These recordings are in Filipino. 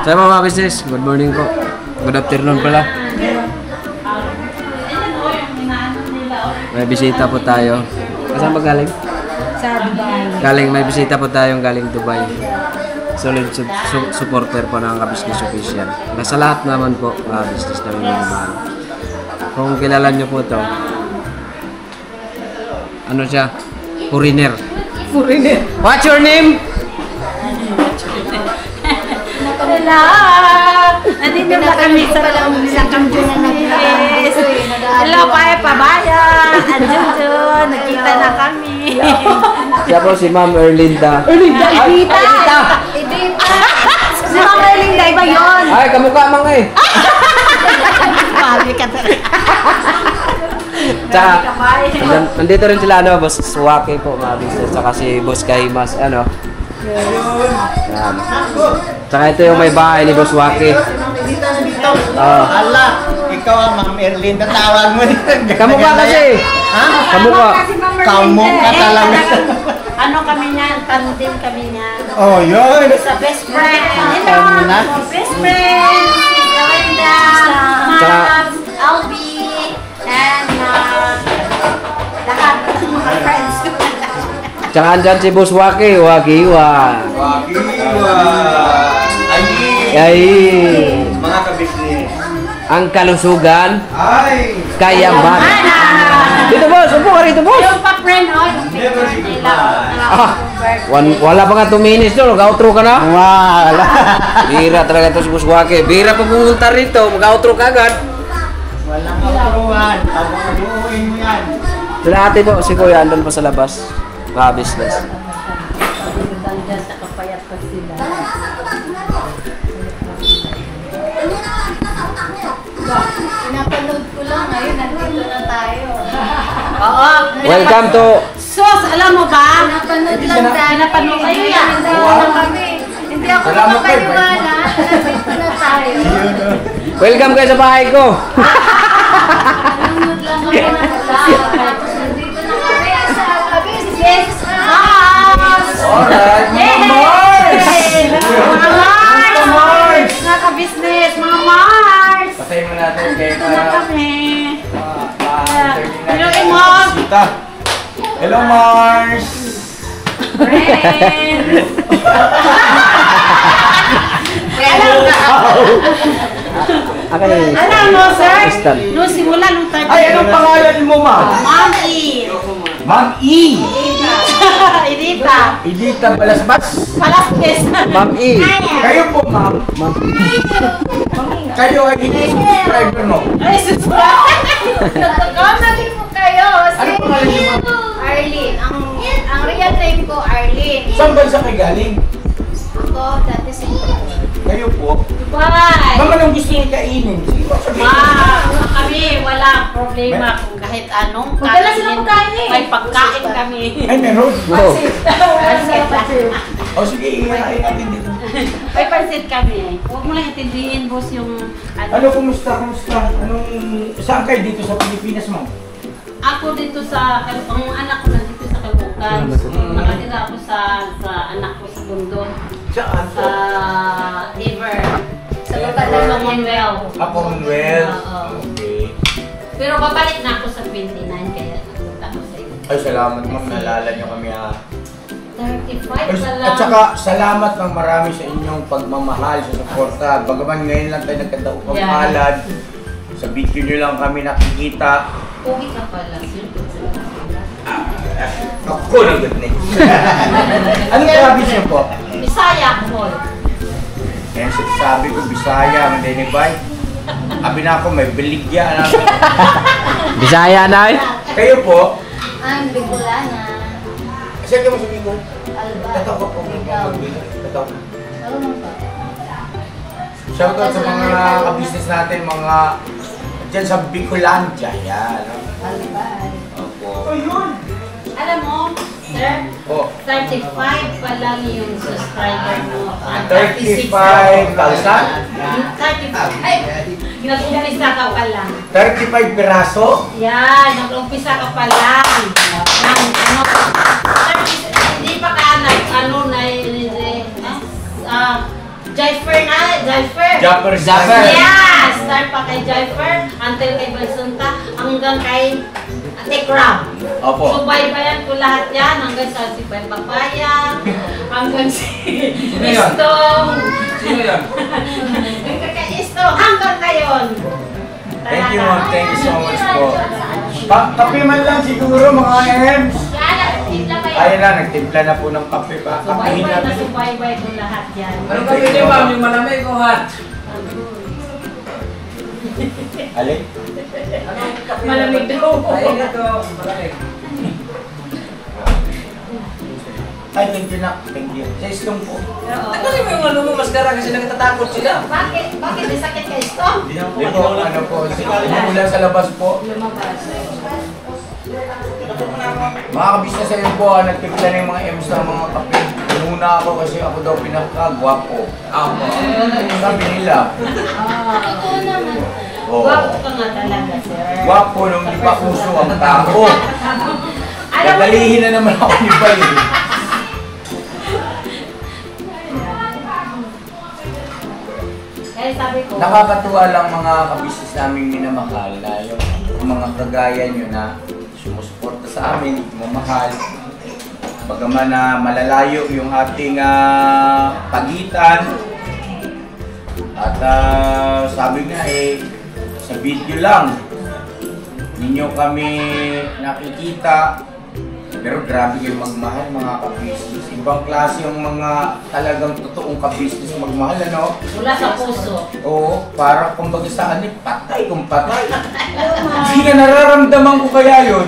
So mga business, good morning po. Good afternoon pala. May bisita po tayo. Saan ba galing? Sa Dubai. May bisita po tayong galing Dubai. Solid supporter po ng Ka-Business Official. Nasa lahat naman po, business na minimahal. Kung kilala nyo po to, ano siya? Foreigner. What's your name? Hello! Nandito na kami sa Ka-Business. Hello, Pabaya! Andiyan, nakita na kami. Siya po si Ma'am Erlinda. Edita! Si Ma'am Erlinda, iba yun. Ay, kamukha mga eh. Pari ka talaga. Tsaka, nandito rin sila, Boss Waki po, mga business. Tsaka si Boss Kahimas, Yan. Tsaka ito yung may bahay ni Boss Waki. Ala, ikaw ang Ma'am Erlinda, tawag mo din. Kamukha kasi. Ha? Kamukha. Kamukha talaga. Ano kami niyan? Tandim kami niyan. Oh, yun. Sa best friend. Hello, best friend. Sis Erlinda. Ma'am, Albi. And lahat ng mga friends. Tsaka andyan si Boss Waki. Wakiwa. Ay. Mga kabisnes. Ang kalusugan. Ay. Kayaman. Dito boss. Upo ka rito boss. Yung pa-friend, oh. Yung picture nila. Wala pa nga 2 minutes doon. Mag-outro ka na? Wala. Bira talaga ito si Boss Waki. Bira pa pumunta rito. Mag-outro ka agad. Walang kapuruan. Pabuuin mo yan. Sila ate po. Si Kuya andun pa sa labas. Business. Pinapanood ko lang ngayon, nandito na tayo. Oo. Welcome to... Sos, alam mo ba? Pinapanood lang tayo. Pinapanood kayo yan. Kami. Hindi ako makapaniwala. Nandito na tayo. Welcome kayo sa bahay ko. Pinapanood lang ako na nandito na kami sa Ka-Business House. Alright, Mga Mars! Mga Mars! Mga Ka-Business, mga Mars! Patay mo natin kayo Ito na kami. Hello, para... Imog! Hello, Mars. Friends! Okay. Alam mo, sir? Assistant. Nung simula, nung tayo. Ay, anong pangalan mo, Ma'am? Ma'am E. Ma'am E. Edita. Edita Balasbas. Palaspes. Ma'am E. Kayo po, Ma'am. Ma'am E. Kayo ay subscriber mo. Ay, subscribe. Comment po kayo. Ano pangalan niyo, Ma'am? Arlene. Ang real name ko, Arlene. Saan bansa kayo galing? Ako, dati sa Kayo po. Dubai. Ma'am, anong gusto niyo kainin? Sige po, sabihin. Kami wala problema kung kahit anong Magdala sila pagkain eh. May pagkain kami. Ay, meron. No. O sige, ihain natin dito. May pansit kami. Huwag mo lang intindihin, boss, yung Ano, kumusta? Saan kayo dito sa Pilipinas, Ma'am? Ako dito sa, ang anak ko nandito sa Caloocan. Nakatira ako sa anak ko sa Bundon. Saan po? Sa Ever. Sa Commonwealth. Commonwealth. Oo. Okay. Pero babalik na ako sa 29, kaya napunta ko sa iyo. Ay, salamat, Ma'am. Nalala niyo kami, ha. 35 pa lang. At saka, salamat ng marami sa inyong pagmamahal sa suporta. Bagaman ngayon lang tayo nagkadaupang palad. Sa video nyo lang kami nakikita. Pogi ka pala, sir. Ako na good next. Anong province niyo po? Bisaya, Paul. Kaya sabi ko, Bisaya, Mandaynibay. Sabi na ako, may Beligya. Bisaya na eh. Kayo po? Ang Bicolana. Saan kayo mo sabihin ko? Alba. Tataw ko po. Ikaw. Tataw. Marunong ka. Shoutout sa mga ka-business natin, mga dyan sa Bicolandia. Yan. Alba. Opo. Alam mo, sir, Oh. 35 pa lang yung subscriber mo. 35,000? 35. Ay, nag-umpisa ka pa lang. 35 piraso? Yan, nag-umpisa ka pa lang. Ano, hindi pa ka ano na, Jaifer Japper. Yeah! Start pa kay Jaifer, until kay Balsunta, hanggang kay Tekram. Opo. Subaybayan ko lahat yan, hanggang sa si Pai Papaya, hanggang si Sino yun? Istong. Sino yan? Hanggang kay Istong, hanggang ngayon. Thank you, ma'am. Thank you so much po. Kape man lang siguro, mga ems. Ayun na, nagtimpla na po ng kape pa. Kapihin Subaybay na natin. subaybay ko lahat yan. Ano ka pwede ma'am? Yung malamig o hot? Alin? Malamig daw. Ay, ito. Malamig. Ay, thank you na. Thank you. Sa istong po. Tanggalin mo yung ano mo, maskara kasi nagtatakot sila. Bakit? Bakit? May sakit kay Istong? Hindi po, ano po. Mula sa labas po. Lumabas. Mga kabisnes ayun po, nagtimpla na yung mga ems ng mga kape. Nuna ako kasi ako daw pinaka-gwapo. Ako. Sabi nila. Ikaw naman. Oo. Gwapo ka nga talaga, sir. Gwapo nung di pa puso ang tao. Alam mo, Dadalihin na naman ako ni Bay. kaya sabi ko, Nakakatuwa lang mga kabisnes naming minamahal na yung mga kagaya nyo na sumusuporta sa amin, mamahal. Bagaman na malalayo yung ating pagitan. At sabi nga sa video lang, ninyo kami nakikita. Pero grabe kayo magmahal mga kabisnes. Ibang klase yung mga talagang totoong kabisnes magmahal, ano? mula sa puso. Oo, para kumbaga sa anin, patay kung patay. Hindi na nararamdaman ko kaya yun.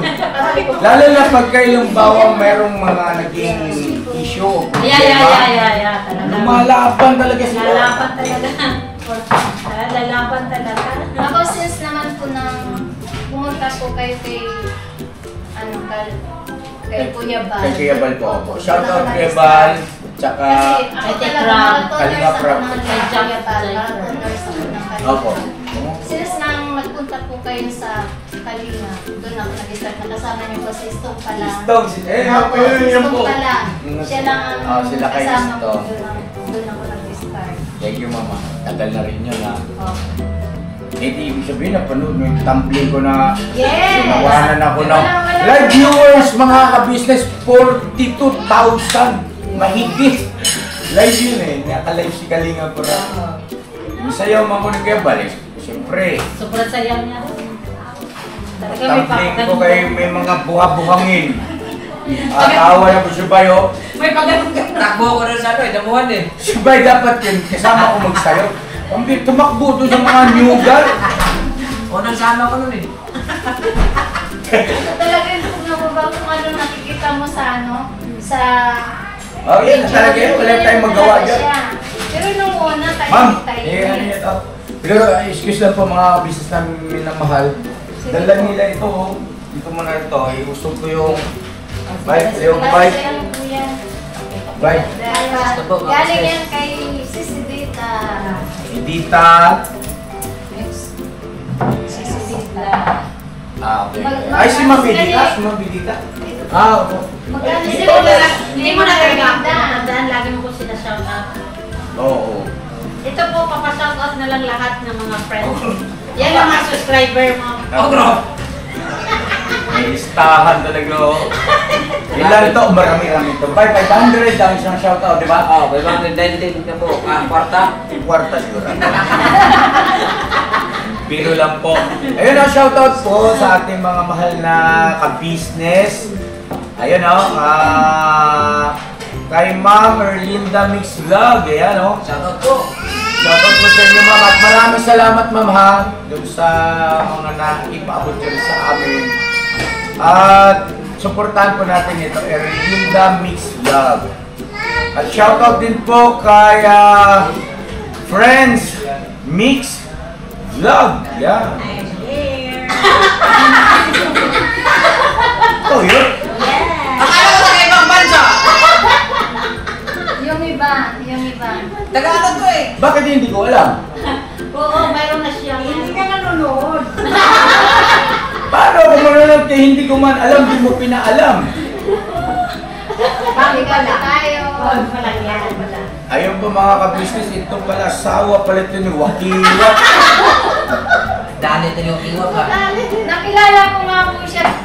Lalo na pag kayong bawang merong mga naging issue. Yeah. Talaga. Lumalaban talaga sila. Lalaban talaga. Lalaban talaga. Ako since naman po nang pumunta po kayo kay kay Kuya Bal. Kay Kuya Bal po ako. Shoutout Kuya Bal. Tsaka, Kasi ako Kay talaga Tekram. marathoners Kalinga ako Prab. ng Kay Kuya Jack. Bal. Marathoners ako ng Kalinga. opo. Since nang nagpunta po kayo sa Kalinga, doon ako nag-start. Nakasama niyo po si Stong pala. Stone, Opo, si yun Stong po. pala. Siya lang ang Sila kayo kasama ko. Stone. Doon ako nag-start. Thank you, mama. Tagal na rin yun, ha. Okay. Ibig sabihin, napanood mo yung tumbling ko na Yes! sinawanan ako ng Wala. live viewers, mga ka-business, 42,000 mahigit. Live yun nakalive si Kalinga po na. Masayaw man ko ni Kuya Bal, siyempre. Sobrang sayang niya. Talaga may Tumbling ko pagkaganong. kayo may mga buha-buhangin. At awa na po si Bayo. May pagkaganong. Takbo ko rin sa ano, damuhan eh. Si Bay dapat yun, kasama ko magsayaw. Ang tumakbo doon sa mga nyugal. Unang sama ko nun eh. Talaga yung kung nababa kung ano nakikita mo sa sa Oh, yan talaga yun. Wala tayong magawa dyan. siya. Pero nung una tayo Ma'am, tayo. ano ito? Pero excuse lang po mga business namin na mahal. Dala nila ito. Dito muna ito. Gusto ko yung bite. Yung bite. Bite. Galing yan kay Sisi Dita. Edita. Sisi Dita. Okay. Ay, si Ma'am Edita. Si Ma'am Edita. Oo. Magkano Hindi sila? mo na hindi mo na talaga lagi mo ko sila shout out. Oo. Ito po, papashout out na lang lahat ng mga friends. Yan ang mga subscriber mo. Ogro! May listahan talaga. Ilan ito? Marami-rami ito. 500 ang isang shoutout, di ba? Oo, may mga nandito na po. Kwarta. Kwarta siguro. Biro lang po. Ayun ang shoutout po sa ating mga mahal na ka-business. Ayun kay Ma'am Erlinda Mix Vlog. Ayan Shoutout po. Shoutout po sa inyo, ma'am. At maraming salamat, ma'am, ha. Doon sa mga naipaabot nyo sa amin. At suportahan po natin ito, Erlinda Mix Vlog. At shoutout din po kay Friends Mix Vlog. Yan. Oh, yun. Akala ko sa ibang bansa! Yung iba. Tagalog ko eh. Bakit hindi ko alam? Oo, mayroon na siya. Hindi ka nanonood. Paano ako manonood kaya hindi ko man alam, di mo pinaalam? Bakit Pala tayo. Oo, pala yan. Ayun po mga ka-business, ito pala, asawa pala ito ni Wakiwa. Dali ito yung iwak ha. Nakilala ko nga po siya,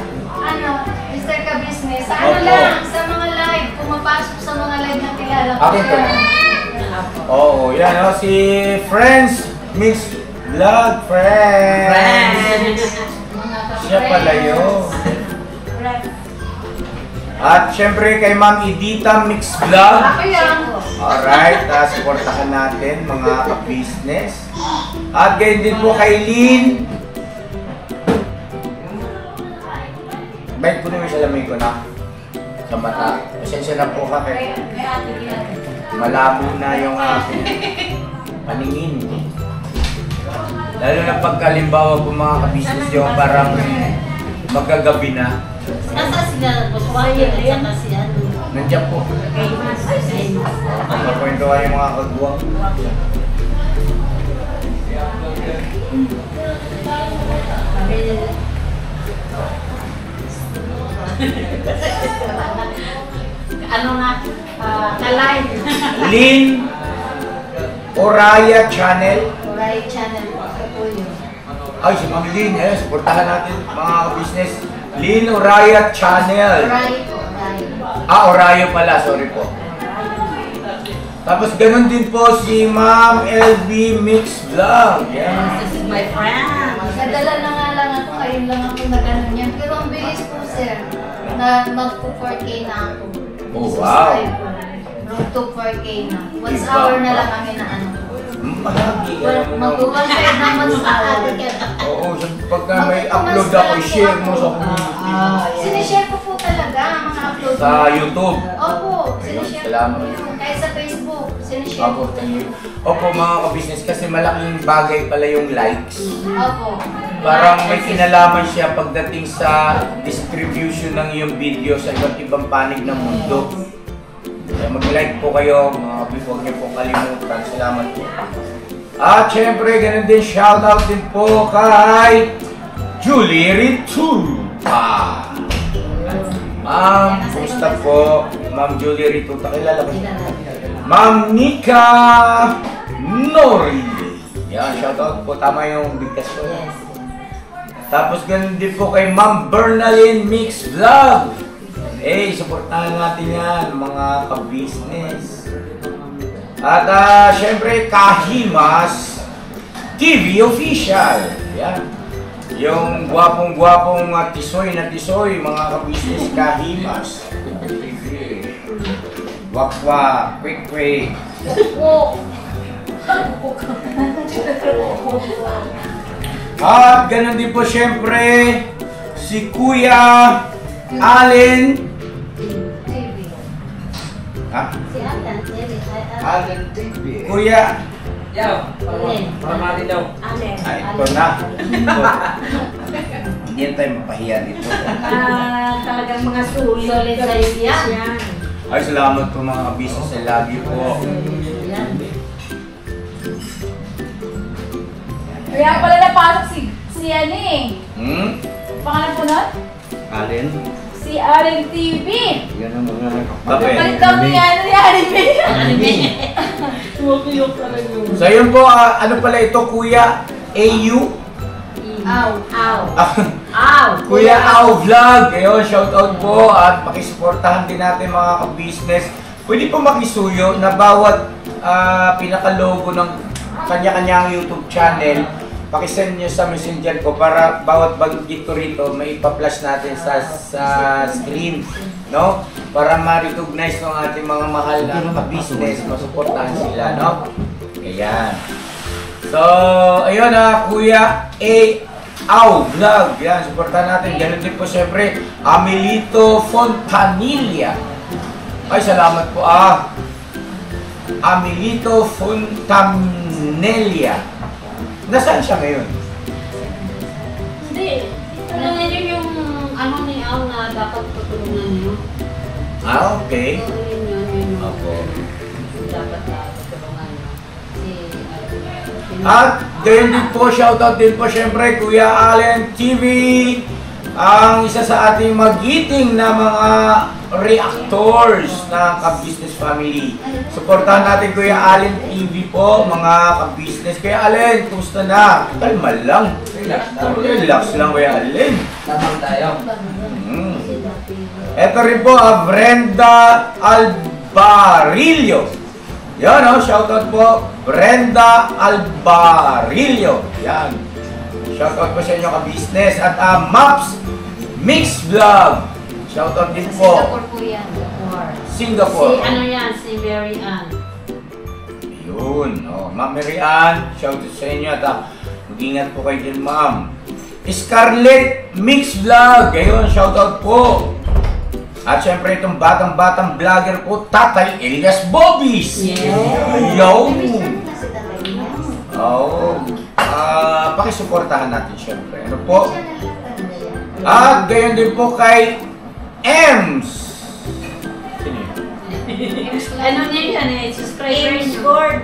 Mr. Ka-Business. Sa ano Opo. lang, sa mga live, pumapasok sa mga live na kilala ko Akin to. siya. Oo, yan o, si Friends Mix Vlog, Friends. Siya pala yun. At syempre kay Ma'am Edita Mix Vlog. Ako yan. Alright, supportahan natin mga ka-business. At gayon din po kay Lynn. Bait ko naman siya lamay ko na sa mata. Pasensya na po ka kay malabo na yung paningin. Lalo na pagkalimbawa po mga ka-business yung parang magagabi na. Nasa sila po, swaya at saka si ano. Nandiyan po. Magpakwento kayo mga kagwang. Ano nga, ka-live. Lynn Oraya Channel. Right channel po. Ako po yun. Ay, si Ma'am Lynn, supportahan natin mga business. Lynn Oraya Channel. Right po, right. Orayo pala, sorry po. Tapos ganun din po si Ma'am LB Mix Vlog. Yan. This is my friend. Nadala na nga lang ako, kayo lang ako na gano'n yan. Pero ang bilis po, sir, na magpo-4K na ako. Oh, wow. Road to 4K na. 1 Iba. hour na lang kami na ano. Mahagi ka naman. Mag-1 side naman sa akin. Oo, pagka may upload ako, share mo sa community. Sinishare ko po talaga ang mga upload. Sa YouTube. Opo, Ayun, sinishare salamat. ko po. Kahit sa Facebook, sinishare Opo, ko. thank you. Opo mga ka-business, kasi malaking bagay pala yung likes. Opo. Parang may kinalaman siya pagdating sa distribution ng iyong video sa iba't ibang panig ng mundo. Kaya mag-like po kayo, mga kapis, huwag niyo pong kalimutan. Salamat po. At syempre, ganun din, shoutout din po kay Julie Rituta. Ma'am, kumusta po? Ma'am Julie Rituta, kilala ba siya? Ma'am Nika Nori. Yan, shoutout po. Tama yung bigkas ko. Tapos ganun din po kay Ma'am Bernalyn Mix Vlog. Supportahan natin yan, mga ka-business. At syempre, Kahimas TV Official. Yan. Yung gwapong-gwapong tisoy na tisoy, mga ka-business, Kahimas. Wakwa, quick. At ganun din po syempre, si Kuya Allen. TV. Ha? Si Alan, TV. Allen TV. Kuya. Yaw, para mati daw. Ito na. Hindi na tayo mapahiya dito. Talagang mga sulit. Solid size yan. Ay, salamat po mga business. I love you po. Kaya pala napasok si ano eh. Pangalan po nun? Alin? Si Allen TV. Yan ang mga... Palit daw ni ano ni Anime. So yun po, ano pala ito, Kuya AU? Kuya Au Vlog. Ayun, shoutout po at pakisuportahan din natin mga ka-business. Pwede po makisuyo na bawat pinaka-logo ng kanya-kanyang YouTube channel. Pakisend nyo sa messenger ko para bawat banggit ko rito may ipa-flash natin sa screen, no? Para ma-recognize ng ating mga mahal na ka-business, masuportahan sila, no? Ayan. So, ayun Kuya Au Vlog. Yan, supportahan natin. Ganun din po siyempre, Amelito Fontanilla. Ay, salamat po Amelito Fontanilla. Nasaan siya ngayon? Hindi. Ano yun yung ano ni Al na dapat tutulungan niyo? Okay. Yun. Opo. Dapat tutulungan niyo. At gayon din po, shoutout din po syempre Kuya Allen TV ang isa sa ating magiting na mga reactors na ka-business family. Suportahan natin Kuya Allen TV po, mga ka-business. Kuya Allen, kumusta na? Kalma lang. Relax lang, Kuya Allen. Tamang tayo. Ito rin po, Brenda Albarillo. Yan, shoutout po, Brenda Albarillo. Yan. Shoutout po sa inyo ka-business. At Maps Mix Vlog. Shoutout din po. Singapore po yan. Singapore. yan, si Mary Ann. Yun. Ma'am Mary Ann, shoutout sa inyo. At mag-ingat po kayo din, ma'am. Scarlett Mix Vlog. Ayun, shoutout po. At syempre itong batang-batang vlogger po, Tatay Elias Bobis. Yo! Pakisuportahan natin syempre. Ano po? At gayon din po kay Ems. Sino yun? Ano niya yan eh? Subscriber M-scored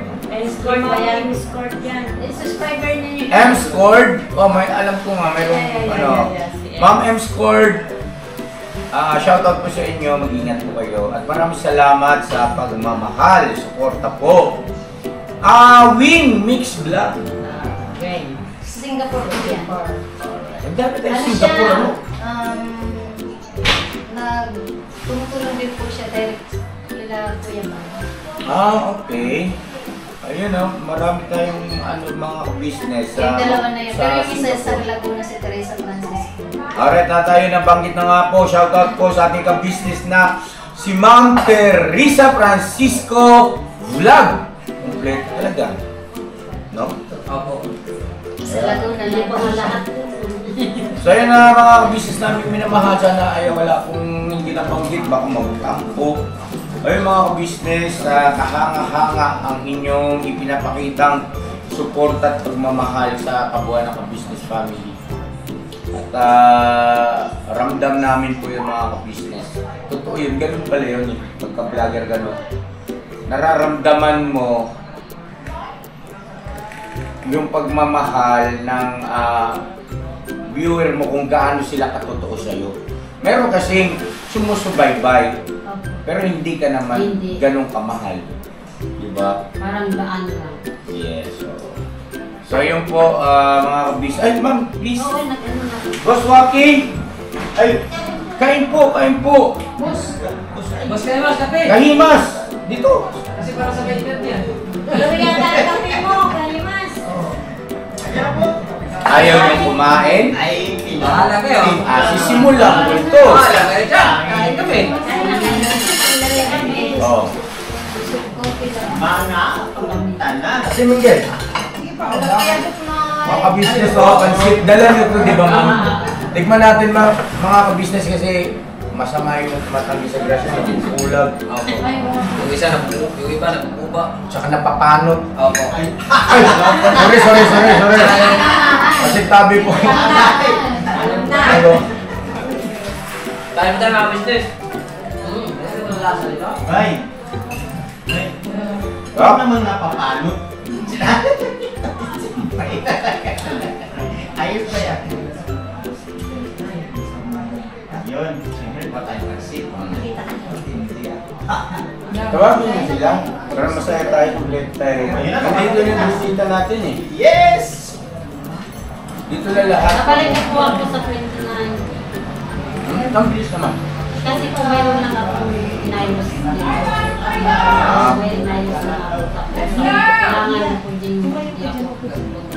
ba yan? M-scored yan. Subscriber niya yun. M-scored? May alam ko nga, mayroong Ma'am M-scored. Shoutout po sa inyo, mag-ingat po kayo. At maraming salamat sa pagmamahal, suporta po. Wing Mix Vlog. Singapore po yan. Ang dami tayo Singapore, ano? Tumutulong din po siya direct kila Kuya Mama. Okay. Ayun, marami tayong mga business. Yung dalawa na yun. Pero yung isa sa Laguna si Teresa Francisco. Alright, na tayo nabanggit na nga po. Shoutout po sa ating ka-business na si Ma'am Teresa Francisco Vlog. Complete talaga. No? Opo. Sa Laguna lang po lahat. So ayun na mga ka-business namin minamahal. Sana ay wala kung hindi nabanggit. Baka magtampo. Ayun mga ka-business, kahanga-hanga ang inyong ipinapakitang support at pagmamahal sa kabuuan ng ka-business family. At ramdam namin po yung mga ka-business. Totoo yun, ganun pala yun. Pagka-vlogger ganun. Nararamdaman mo yung pagmamahal ng viewer mo kung gaano sila katotoo sa'yo. Meron kasing sumusubaybay. Pero hindi ka naman ganun kamahal. Diba? Parang daan lang. Yes. So yun po, mga kabis. Ay, ma'am, please. Boss Waki! Ay, kain po, kain po. Boss kayo mas kape. Kahimas! Dito. Kasi para sa kaibigan niya. Kaya tayo kape mo, Kalimas. Ayaw niyong kumain? Bahala kayo. Sisimulan ko ito. Bahala kayo dyan. Kain kami. Kasi Miguel, mga ka-business pansit. Dala nyo ito, di ba ma'am? Tikman natin mga ka-business kasi masama yung matamis sa grasya. Ulag. Opo. Yung isa yung iba napupuba. Tsaka napapanot. Opo. Ay! Sorry. Kasi tabi po. Ano? Tayo mo tayo mga business. Ano yung lasa nito? Ay! Huwag naman napapanot. Ayos ba yan? Yun, siyempre pa tayo kasi. Tawagin mo sila. Para masaya tayo, complete tayo. Nandito yung bisita natin eh. Yes! Dito na lahat. Napalit po ako sa 29. Ang bilis naman. Kasi po mayroon lang akong inayos dito. May inayos na ako. Tapos kailangan po din hindi ako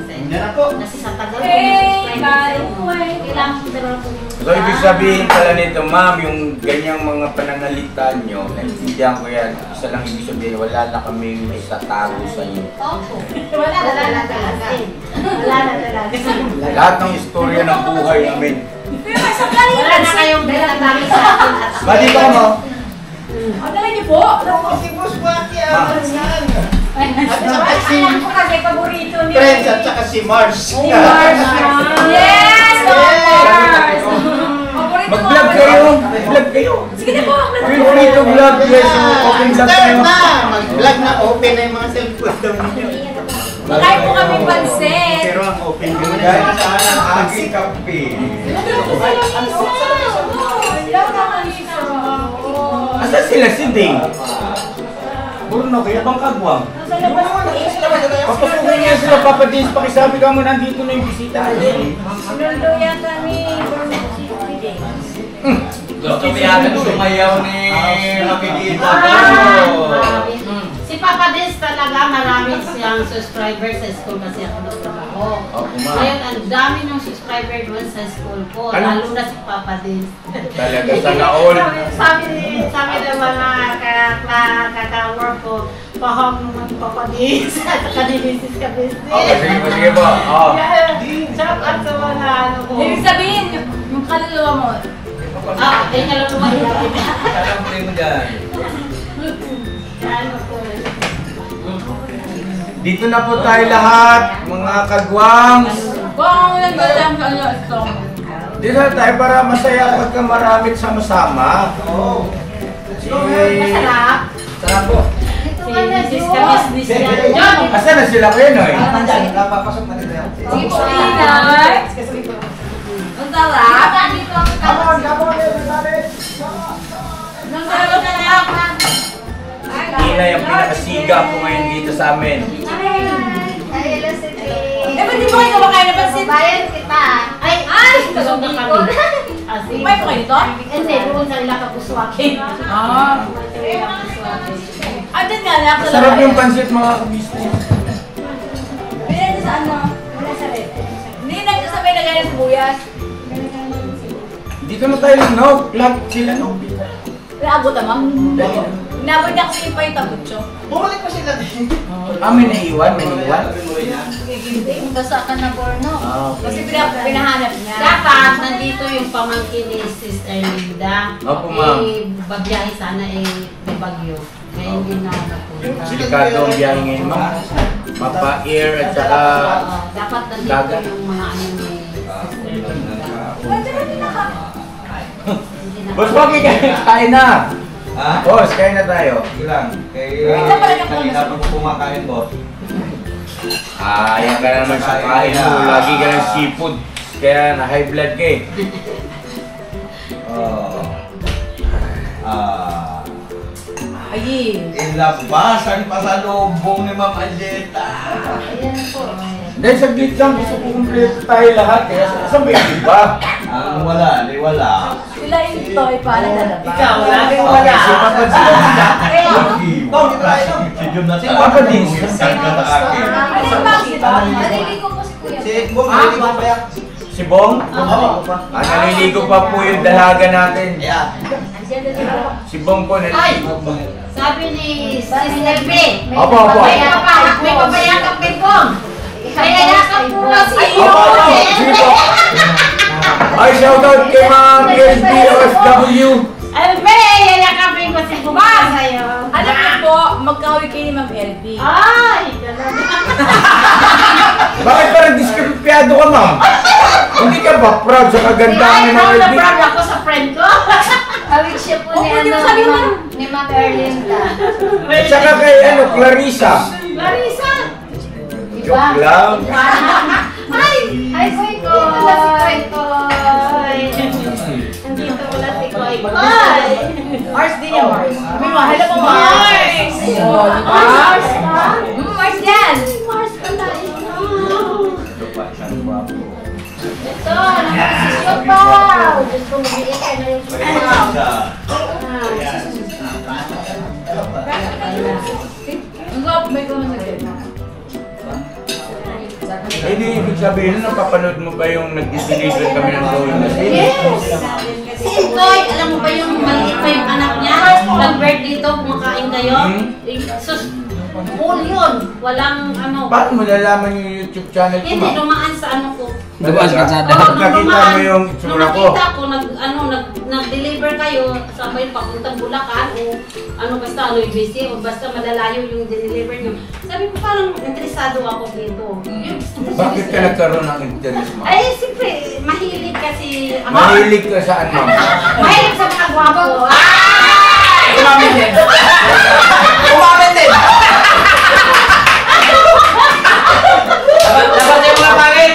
Hindi na po. kasi sa tagal ko kailangan ko dalawa po yung So, ibig sabihin pala nito, ma'am, yung ganyang mga panangalita nyo, naintindihan ko yan. Isa lang ibig sabihin, wala na kaming isatago sa inyo. Opo. Wala na talaga. Lahat ng istorya ng buhay namin. Wala na kayong binatami sa akin at Ma, dito ka mo. Dala niyo po. Si Boss Waki, Ma. At saka si Alam ko kasi paborito niyo. Friends at saka si Mars. Yes! Mars! Mag-vlog kayo! Mag-vlog kayo! Sige na po. Feel free to vlog, yes. Open vlog Start kayo. na! Mag-vlog na, open na yung mga cellphone daw ninyo. Makain po kami pansit. Pero ako. Pinggol Dahil saan ang aking kape? Asa sila si Ding? Bruno, kaya bang kagwang? Papasukin niya sila, Papa Dins. Pakisabi ka mo, nandito na yung bisita natin. Sinunduyan kami. Gusto kaya sumayaw ni Makikita. Si Papa Dins talaga marami siyang subscriber sa school kasi ako nagtrabaho. Ngayon, ang dami ng subscriber doon sa school ko, lalo na si Papa Dins. Talaga sana all. Sabi ng mga kaka-work ko, paham ng Papa Dins at kadinisis ka business. Sige po. Shout out sa mga ano ko. Ibig sabihin, yung kaluluwa mo. Kaluluwa nila. Alam mo dyan. Ano po. Dito na po tayo lahat, mga kagwangs. Kung nagdadam sa ano, ito. Dito na tayo para masaya pagka maraming sama-sama. Masarap. Sarap po. Business ka business yan. John! Asan na sila kayo, Noy? Napapasok na nila. Sige po, Inay. Ang sarap. Come on, everybody! Ang sarap na yan. Ina yung pinakasiga po ngayon dito sa amin. Hello, City. Eh, ba't di mo kayo kumakain na pansit? Bayan kita. Ay! Tulog na kami. Kumain po kayo dito? Hindi, doon sa ila kapuswakin. Andyan nga lang. sa Masarap labas. yung pansit mga kabisnes. Bilhin niyo sa ano? Hindi nagsasabay na ganyan sa buyas. Dito na tayo lang, no? Lahat sila, no? Naabot mo? Inabot niya kasi yung paitabutso. Bumalik pa sila din. May naiwan, may naiwan. Basa ka na, Borno. Kasi pinahanap niya. Dapat nandito yung pamangkin ni Sister Linda. Opo, ma'am. Bagyahe sana may bagyo. Kaya hindi na napunta. Delikado ang biyahe ngayon, ma'am. Mapa-air at saka... Dapat nandito dagat. yung mga ano ni Sister Linda. Boss, wag kain na! Boss, kain na tayo. Ilang? Kaya Ito pala yung kanina pa ko kumakain, boss. Yan ka naman sa kain mo. Lagi ka ng seafood. Kaya na-high blood ka eh. Ay. Ilabasan pa sa lubong ni Ma'am Angeta. Ayan po. Dahil saglit lang, gusto ko kumpleto tayo lahat. Kaya saan ba yung iba? Ang wala, di wala. Sila yung ito, paano lalabas? Ikaw, lagi mo Okay, wala. si Papa Si Jun na Si Papa Dins. Sa akin. Ano ba sila? Naliligo po si Kuya. Si Bong, hindi ko pa yan. Si Bong? Naliligo pa po yung dalaga natin. Yeah. Si Bong po Ay! naliligo pa. Sabi ni Sister B. Opo, opo. May papayakap kay Bong. Kaya yakap po nga si Opo, opo. Si Bong. Ay, shoutout kay mga PSB OFW. Albe, yayakapin ko si Bong sa'yo. Alam niyo po, magkawig kayo ni Ma'am LB. Ay! Talaga. Bakit parang diskrimpiyado ka, ma'am? Hindi ka ba proud sa kagandahan Ay, ng mga LB? na-proud ako sa friend ko. Hawig siya po ni Oh, di mo ano, sabi ni mo. ni Ma'am Erlinda. At saka kay Clarissa. Larissa. Joke lang. Ay! Hi, Koy Dito wala si Koy Koy. Koy. Nandito wala si Koy Koy. Mars din yan, Mars. Sabi mo, hello po, Mars! Mars. Mars ka? Mars yan. Mars pala. Ito, nakasisyo pa. Diyos ko, mag-iit ka na yung Ang gawap, may kumasagay. Eh di ibig sabihin na napapanood mo ba yung nag-deliver kami ng gawin na Yes! Si Koy, alam mo ba yung maliit pa yung anak niya? Nag-birthday to, kumakain kayo. Sus, full yun. Walang ano. Paano mo nalaman yung YouTube channel ko, Hindi, ma'am? dumaan sa ano ko. Dumaan sa kalsada. Oo, Nakita mo yung nung itsura ko. nakita ko, nag-deliver kayo sa may papuntang Bulacan o ano basta, ano yung busy o basta malalayo yung deliver nyo. Sabi ko parang interesado ako dito. Bakit ka nagkaroon ng interest, ma'am? Ay, siyempre, mahilig kasi ako. Mahilig ka saan, ma'am? Mahilig sa mga gwapo. Umamin din. Umamin din. Dapat yung mga pangit.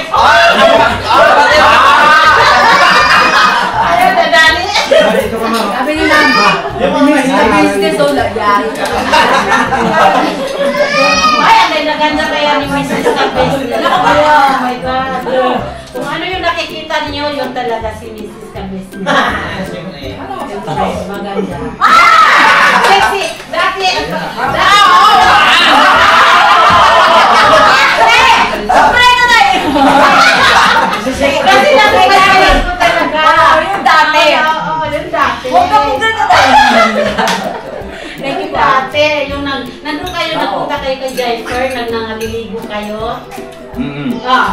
Ayaw na dali. Sabi ni Mama. Business ulo. Yan. Ay, ang naganda kaya ni Mrs. Cabez. Oh my God. Kung ano yung nakikita niyo, yun talaga si Mrs. Cabez. Maganda. Sexy! Dati! Sobrano na eh! Kasi nakikita ko talaga. Yung dati. Oo, yung dati. Huwag ka mong ganda tayo. Yung dati, yung nandun kayo, napunta kayo kay Jennifer, nangaliligo kayo.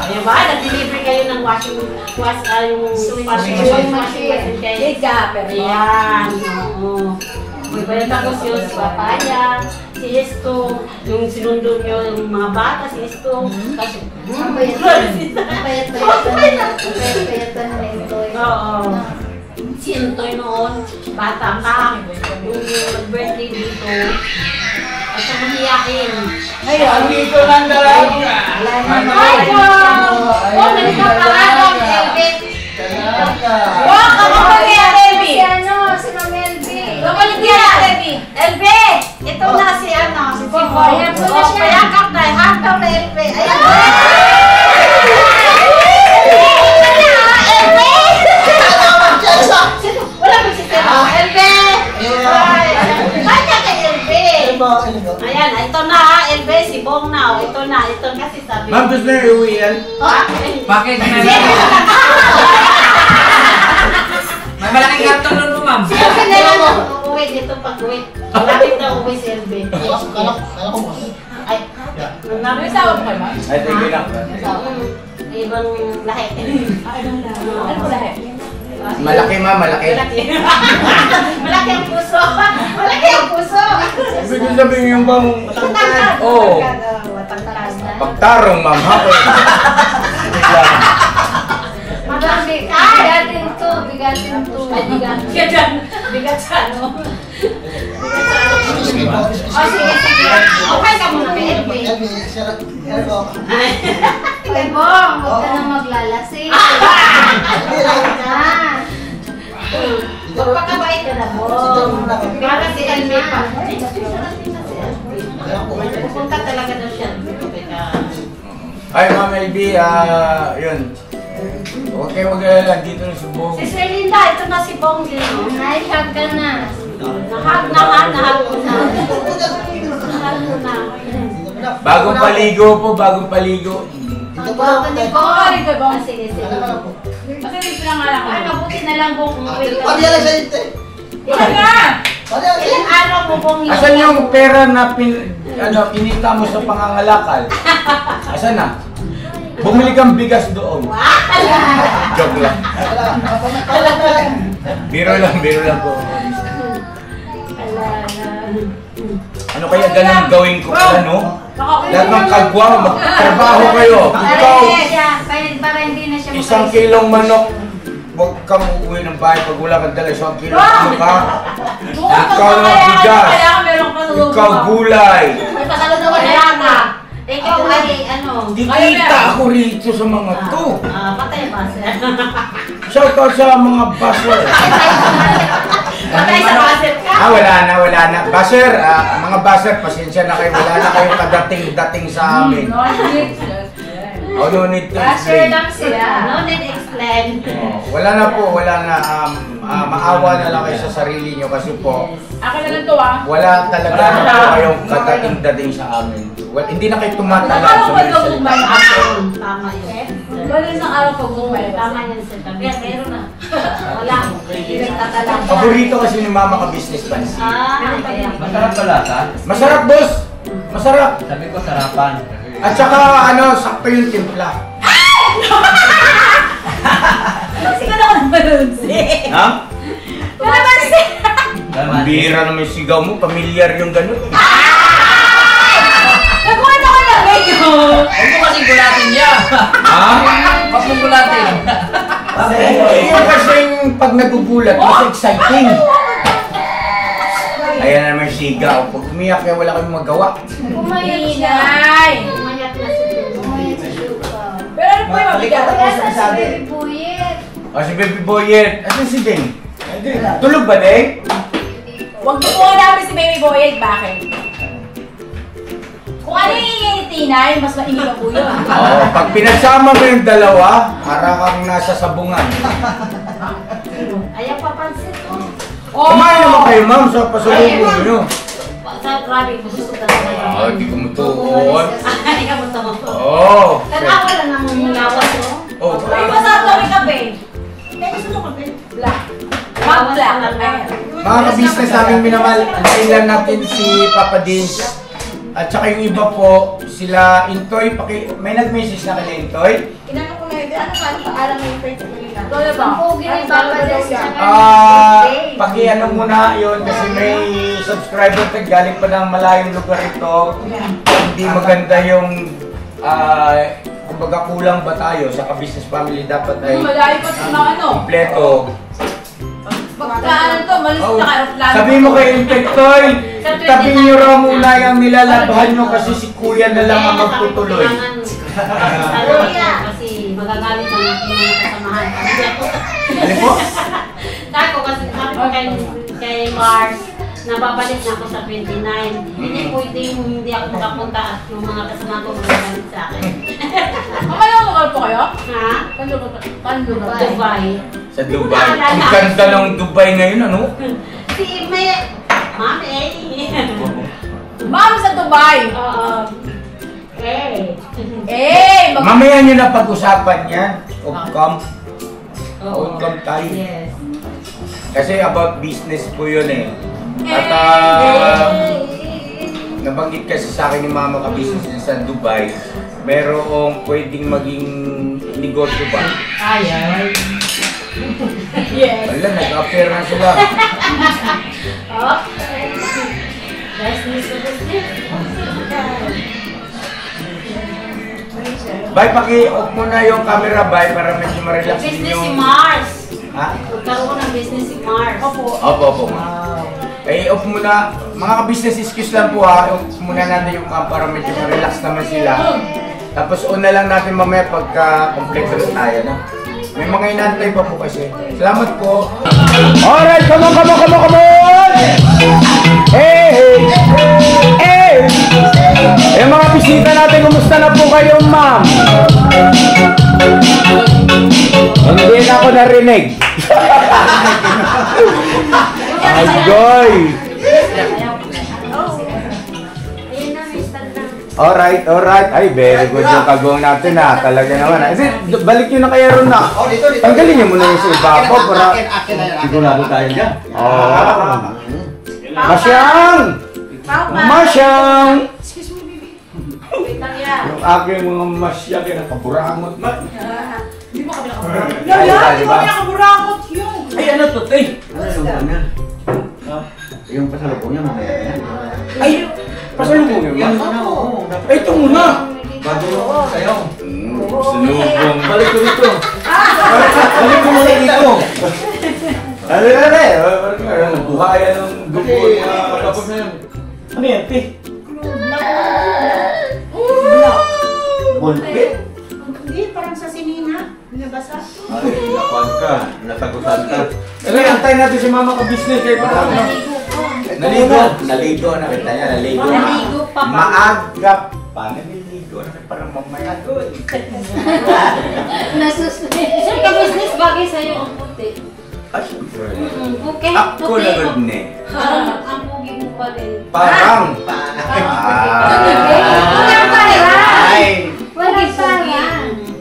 Diba? Nag-deliver kayo ng washing machine kayo. Yes, pero. Ayan, oo. May bayad ako si Papaya, si Estong, yung sinundo nyo, yung mga bata, si Estong. Kasi, Payat-payat na ito. oo. Si Entoy noon, bata ka, yung birthday dito, at sa mahiyain. Ang dito ng dalaga. Oh, nalika pa nga daw, Elvin. Wow, kapag kaya, baby. Si ano, si Ma'am Elby. Kapag kaya, baby. Elbe! Ito na si si Bobo. Ayan po na siya. Payakap na, hataw na Elbe. Ayan. Wala ba si Tero? Elbe! Kanya kay Elbe. Ayan, ito na ha, Elbe, si Bong na. Ito na, ito kasi sabi. Ma'am, gusto na iuwi yan? Bakit? May malaking karton nun, ma'am. Siyempre na lang uuwi dito pag-uwi. Malapit na uuwi si Elbe. Ay, May sawag ka ba? Ay, thank you lang. ibang lahi. Ano po lahat? Malaki ma'am, malaki. Malaki. Malaki ang puso. Malaki ang puso. Ibig sabihin yung bang... Matangkad. Oo. Matangkad. Pagtarong ma'am, ha? Madami ka. Bigatin to, bigatin to. Ay, bigat. Bigat sa ano. Bigat sa ano. Oh, sige, sige. Okay ka muna kay Elbe. Ay, Bong, huwag ka nang maglalasing. Magpakabait ka na, Bong. Para si Elbe pa. Pupunta talaga daw siya. Ay, Ma'am LB, yun. Huwag kayo mag-alala, dito na subong. Si Sir Linda, ito na si Bong din. Naihag ka na. Nahag ko na. Nahag ko na. Bagong paligo po, bagong paligo. Magbago ni Bong. Ay, ka ba? Sige, sige. Kasi may pinangalan ko. Ay, mabuti na lang Bong. Pagyan sa ite. Ilan nga? Ilang araw mo Bong yun? Asan yung pera na pinita mo sa pangangalakal? Asan na? Bumili kang bigas doon. Joke lang. Biro lang po. Ano kaya ganun gawin ko pala, no? Lahat ng kagwa, magtrabaho kayo. Ikaw, Para hindi na siya isang kilong manok, huwag kang uuwi ng bahay pag wala kang dala isang kilong manok, ha? Ikaw ng bigas. Ikaw gulay. May pasalod na wala ka. Ikaw ay ano? Dikita ako rito sa mga to. Patay ba sir? Shout out sa mga basher. Patay sa basit ka? Wala na. Basher, mga basher, pasensya na kayo. Wala na kayong kadating-dating sa amin. No need to Basher explain. lang sila. No need explain. Wala na po, wala na. Maawa na lang kayo sa sarili nyo kasi po, Ako na lang to ah. wala talaga na po kayong kadating-dating sa amin. Well, hindi na kayo tumatagal Nakakaw sa ba mga ito kung may salita. action? Tama yun. Bali isang araw pag bumay. Tama yan sir. Meron na. Wala. Nagtatalang. Paborito kasi ni Mama ka business ba? Kaya. Masarap pala, ha? Masarap, boss! Masarap! Sabi ko, sarapan. At saka, sakto yung timpla. Siguro ako ng balonsi. Ha? Balonsi! Ang bihira naman yung sigaw mo, familiar yung ganun. Nagkuhan ako ng video! Huwag mo kasing gulatin niya. Ha? Huwag mong gulatin. Yung kasing pag nagugulat, mas exciting. Ayan na naman yung sigaw. Pag umiyak kaya wala kayong magawa. Pumayat siya. Ingay! Umayat na si Pumayat si Shuka. Pero ano po yung mabigat. Nasa si Baby Buyet. O, si Baby Boyet. Asan si Deng? Tulog ba, Deng? Huwag niyo po namin si Baby Boyet. Bakit? Kung ano yung iinitinay, mas maingay pa po yun. Oo, pag pinagsama mo yung dalawa, para kang nasa sabungan. Ayaw papansin ko. Kumain naman kayo, ma'am, sa pasalubong nyo. Sa grabe, gusto ko talaga. Hindi ko mutuon. Hindi ka mo tama ko. Oo. Tanawa lang ang lawas mo. Oo. Ay, masarap daw yung kape. Kaya gusto mo kape? Black. Black. Ayan. Mga ka-business namin minamahal, antayin lang natin si Papa Dins. At saka yung iba po, sila Intoy, may nag-message na kay Intoy. Inano ko na yun. Ano ka? Paalam mo yung pwede ko nila. Lola ba? Ang pogi ni Papa Des. Paki-ano muna yun kasi may subscriber tag galing pa ng malayong lugar ito. Hindi maganda yung kumbaga kulang ba tayo sa ka-business family dapat ay Malayo pa sa mga ano. kompleto. Pagkaan to, malis na ka. Sabi mo kay Intoy, tabi niyo raw muna yung nilalabhan nyo kasi si Kuya na lang ang magtutuloy. Kasi magagalit ang aking mga kasamahan. Ano po? Sabi ko kasi kay Mars, nababalik na ako sa 29. Hindi pwedeng hindi ako makapunta at yung mga kasama ko magagalit sa akin. Mamayang lugar po kayo? Ha? Paano lugar? Dubai. Sa Dubai. Ang ganda ng Dubai ngayon, ano? Si May... Mami! Ma'am sa Dubai! Oo. Mamaya nyo na pag-usapan yan. Outcome. Oo. Outcome tayo. Yes. Kasi about business po yun eh. At nabanggit kasi sa akin ni Mama ka-business niya sa Dubai, merong pwedeng maging negosyo ba? Ay. Yes. Wala, nag-appear na sila. Okay. Nice news to business. Bay, paki-off mo na yung camera, Bay, para medyo ma-relax Business si yung... Mars. Ha? Magkaroon ng business si Mars. Opo. Opo. Eh, off muna. Mga ka-business excuse lang po ha. Off muna natin yung cam para medyo ma-relax naman sila. Tapos una lang natin mamaya pagka kompleto na tayo, no? May mga inantay pa po kasi. Salamat po. Alright, come on! Hey! Eh mga bisita natin, kumusta na po kayo, ma'am? Hindi na ako narinig. Agoy! Alright. Ay, very good yung kagawang natin ha. Talaga naman ha. Balik nyo na kaya ron na. Tanggalin nyo muna yung sa ibabaw para sigurado tayo dyan. Masyang! Excuse me, baby. Wait lang yan. Yung aking mga masyang yung nakaburangot ba? Hindi mo kami nakaburangot. Hindi mo kami nakaburangot yun. Ay, ano to, Tay? Yung pasalubong niya mamaya yan. Ay, pasalubong yun ba? Ay, ito muna! Bago sa'yo. Salubong. Balik ko dito. Balik ko muna dito. Buhaya ng dugo. Tapos na yun. Ano yan, Tay? Bulpit. Hindi, parang sa sinina. Binabasa. Ay, nakuhan ka. Natagutan ka. Ano, antayin natin si Mama ka-business kayo para Naligo na kita niya, naligo. Naligo pa. Maaga pa. Naliligo na para mamaya doon. Nasusmit. Sir, ka-business bagay sa'yo ang puti. Ah, siyempre. Bukeh, Ako puti. na good ne. Ang pugi mo pa rin. Parang. Wala para.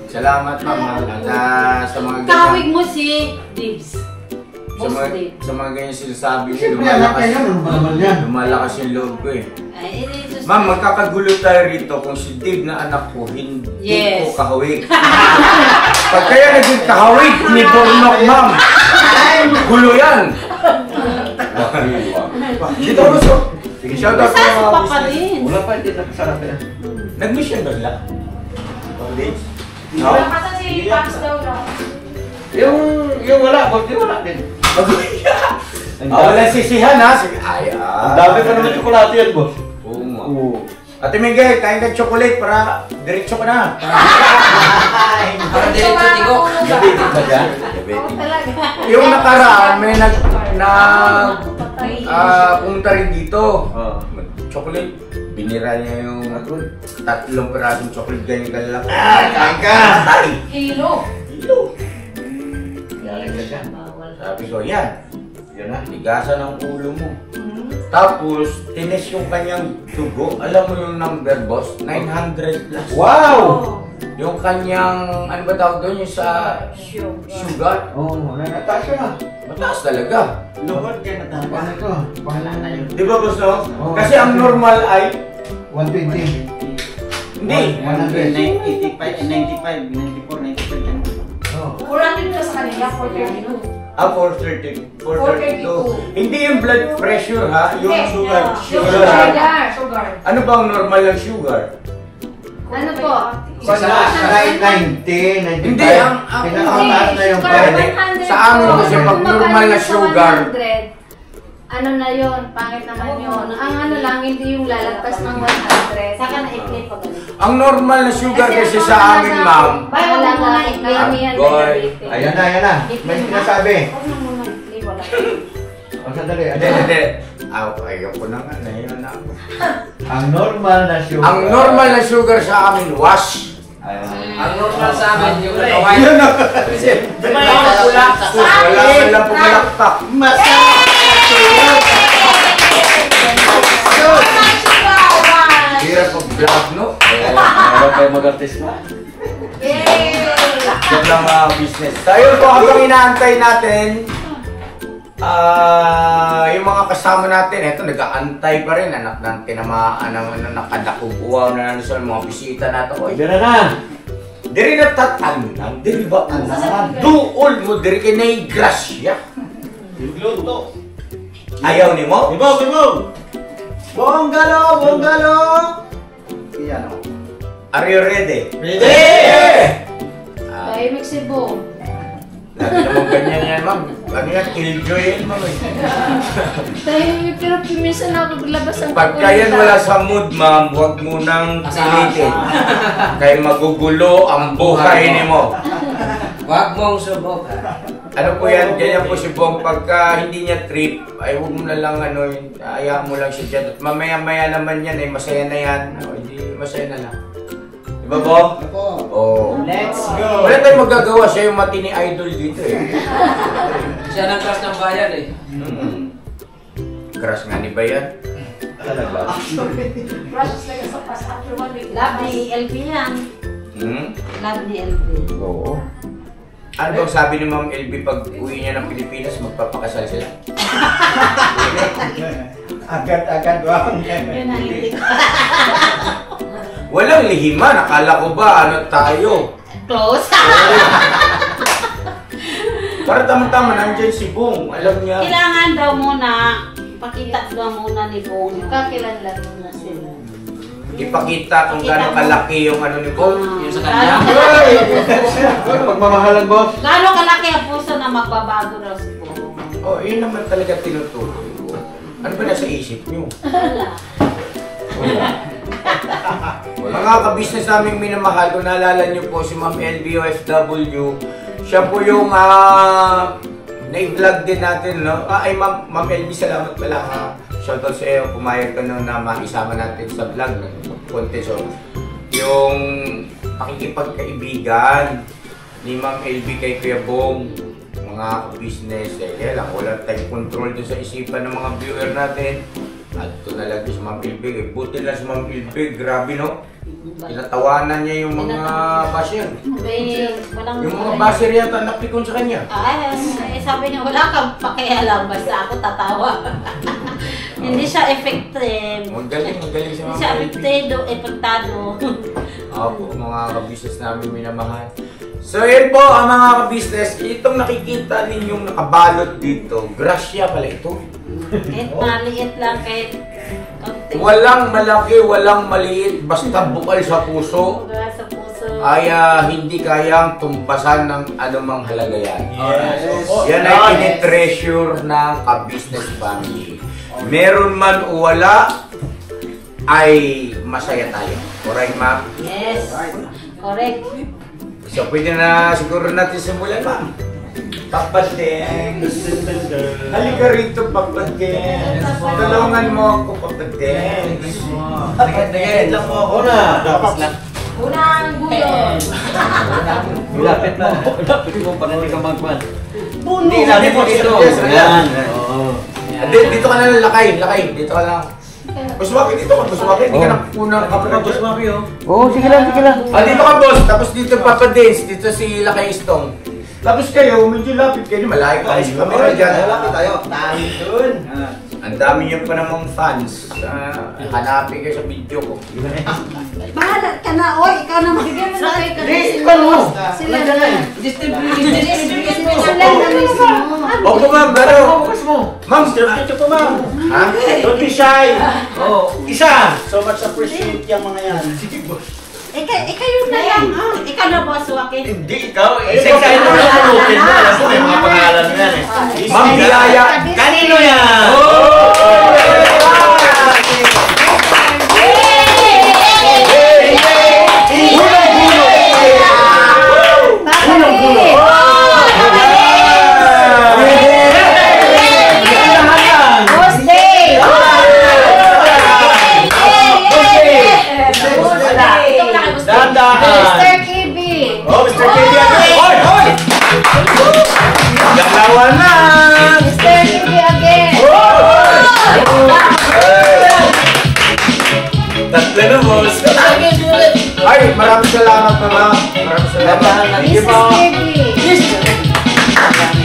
Salamat, Mama. At sa mga Kahawig mo si Dibs. sa mga ganyan sinasabi niyo, Siyempre, anak niya yan. Ano ba naman yan? lumalakas yung loob ko eh. Ay, Ma'am, magkakagulo tayo rito kung si Dave na anak ko, hindi Yes. ko kahawig. Pag kaya naging kahawig ni Bornok, ma'am, gulo yan. Dito gusto. Sige, shoutout sa Saan mga pa business. rin? Wala pa, hindi nakasarap yan. Nag-miss yan ba nila? Dates? No? Kasi si Paps daw na. Yung wala, buti wala din. Walang sisihan ha. Sige, ay, Ang dami pa naman tsokolate yan, boss. Oo nga. Oo. Ate Miguel, kain ka chocolate para diretso ka na. Para diretso tigo. Diabetic ba dyan? Oo, Diabetic. talaga. Yung nakaraan, may punta rin dito. Oh. Chocolate. Binira niya yung 3 pirasong chocolate ganyan kalalaki. Kain ka! Kilo. Yakin ka siya. Sabi ko, yan. Yan na. Tigasan ang ulo mo. Tapos, tines yung kanyang dugo. Alam mo yung number, boss? 900 plus. Wow! Yung kanyang, ano ba tawag doon? Yung sa sugar. Oh, nataas ka na. Mataas talaga. Lukot ka na tayo. Paano ito? Paano na yun? Di ba, boss? No? Oo. Kasi ang normal ay, 120. hindi. 100. 95, 94, 95. Oh. 400 plus sa kanila, 432. 432. Hindi yung blood pressure ha, yung Hindi, sugar. Sugar. ha? Sugar. Ano ba ang normal ng sugar? Ano po? Sa 90, 95. Hindi, ang- Pinakamataas na yung Sugar, pwede. 100 Sa amin po. kasi Kung pag normal mababa na sa sugar, 100, ano na yun, pangit naman yun. Ang ano lang, hindi yung lalagpas ng 100. Saka na-i-play pa ganun. ang normal na sugar kasi ang sa mga amin, nasa- ma'am, Bay, wag mo muna i-play. Boy. Ayan na, ayan na. May sinasabi. Huwag mo muna i-play, wala. O, sandali. hindi, hindi. Ayoko na nga, nahiyan na ako. Ang normal na sugar. Ang normal na sugar sa amin, wash. Ang normal sa amin yung kawain. Yun na. Kasi, wala ka lang pumalakpak. Hirap pag-vlog, no? Meron kayo mag-artist na. Yan lang business. Tayo po habang inaantay natin, yung mga kasama natin, eto nag-aantay pa rin, anak ng tinamaan ng nakadakubuaw na sa mga bisita natin. Oy, Bira na. diri na tatanang, diri ba tanan? Duol mo, diri kay nay grasya. Luto. Ayaw ni mo? Ibog, ibog. Bonggalo, bonggalo. Iyan o. Are you ready? Ready! Kaya Mexibo. Lagi naman ganyan yan, ma'am. Ano yan? Killjoy yan, ma'am. Dahil pero minsan naglabas ang Pagka yan wala sa mood, ma'am, huwag mo nang pilitin. Kaya magugulo ang buhay ni mo. Wag mong subok. Ano po yan? Ganyan po si Bong. Pagka hindi niya trip, ay huwag mo na lang ano, hayaan mo lang siya dyan. At mamaya-maya naman yan, ay masaya na yan. O, hindi masaya na lang. Diba, Bong? Oo. Let's go! Wala tayong magagawa. Siya yung matini idol dito eh. Siya ng crush ng bayan eh. Crush nga ni Bayan. Talaga. Rush is like a sopas after 1 week. Love ni LP yan. Love ni LP. Oo. Ano bang sabi ni Ma'am LB pag uwi niya ng Pilipinas, magpapakasal sila? Agad-agad wang. Yun ang hindi ko. Walang lihiman. Akala ko ba ano tayo? Close. Para tama-tama, nandyan si Bong. Alam niya. Kailangan daw muna, pakita daw muna ni Bong. Kakilanlan mo na sila. Ipakita kung gaano kalaki yung ano ni Bong. Yung sa kanya. Pagmamahalan, boss. Lalo kalaki ang puso na magbabago daw si Bong. Oh, yun naman talaga tinutukoy ko. Ano ba nasa isip niyo? Mga kabisnes naming minamahal, kung naalala niyo po si Ma'am LB OFW, siya po yung na-vlog din natin, no? Ay, Ma'am LB, salamat pala ha. Shoutout sa iyo, pumayag ka na maisama natin sa vlog ng konti. So, yung pakikipagkaibigan ni Ma'am LB kay Kuya Bong, mga business, kaya lang, wala tayong control dun sa isipan ng mga viewer natin. At ito na lang si Ma'am Ilbig. Buti lang si Ma'am Ilbig, grabe no? Tinatawanan niya yung mga basher. Walang Yung mga basher yata napikon sa kanya. Ay, sabi niya, wala kang pakialam, basta ako tatawa. Hindi siya effective. Magaling si Hindi Ma'am siya Ilbig. epektado. Opo, mga kabisnes namin minamahal. So yun po ang mga kabisnes, itong nakikita ninyong nakabalot dito, grasya pala ito. Kahit maliit lang, kahit kaunti. Walang malaki, walang maliit, basta bukal sa puso. Buga sa puso. Ay hindi kayang tumpasan ng anumang halaga yan. Yan ay tinitreasure ng ka-business family. Meron man o wala, ay masaya tayo. Alright, ma'am? Yes. Correct. So, pwede na siguro natin simulan, ma'am. Papadeng. Halika rito, Papadeng. Tulungan mo ako, Papadeng. Tingin lang mo ako na. Tapos na. Unang gulo. Lapit mo. Lapit mo para hindi ka magwan. Hindi, lapit mo dito. Yan. Oo. Dito ka na lakay. Dito ka lang. Buswaki, dito ka. Buswaki, hindi ka na punang kapatid. Buswaki, oh. Oo, sige lang. Dito ka, boss. Tapos dito, Papadeng. Dito si Lakay Istong. Tapos kayo, medyo lapit kayo. Malayo tayo sa camera dyan. Lapit tayo. Tayo dun. Ang dami niyo pa namang fans. Hanapin kayo sa video ko. Bahala ka na, oy. Ikaw na magbigyan mo na kayo kasi sila na. Opo, ma'am. Pero, ma'am, Ito po, ma'am. ha? Don't be shy. Oh, Isa. So much appreciate yung mga yan. Ikaw yun na yan. Ikaw na, boss, Joaquin. hindi ikaw. Isa-isa mo lang pulutin mo. Alam ko may mga pangalan mo yan eh. Ma'am Biyaya. Kanino yan? Mr. Kibi! Oh, Mr. Kelly. Hoy! Galawanan! Mr. Kibi again! Tatlo na, boss. Ay, maraming salamat, mama. Maraming salamat. Thank you Mrs. po. Kibi!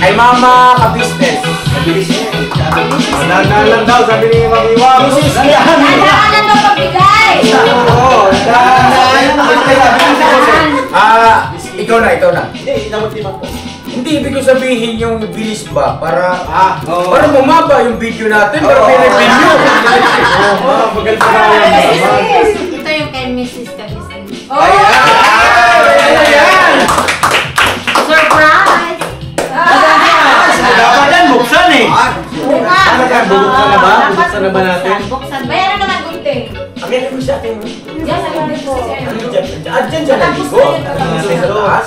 Ay, mama, ka-business. Nanalang daw, sabi ni Mami Wang. Kailangan mo pagbigay. Oo, ikaw na. Hindi, inabot lima po. Hindi ibig ko sabihin yung bilis ba para para bumaba yung video natin para may review. Maganda na yan. Ito yung kay Mrs. Kabisay. Ayan! Surprise! Dapat yan, buksan eh. Ano ka, bubuksan na ba? Bubuksan na ba natin? Buksan. Bayaran naman gunting. Ang yan mo sa atin. Diyan sa gabi po. Diyan siya naligo. Sa taas.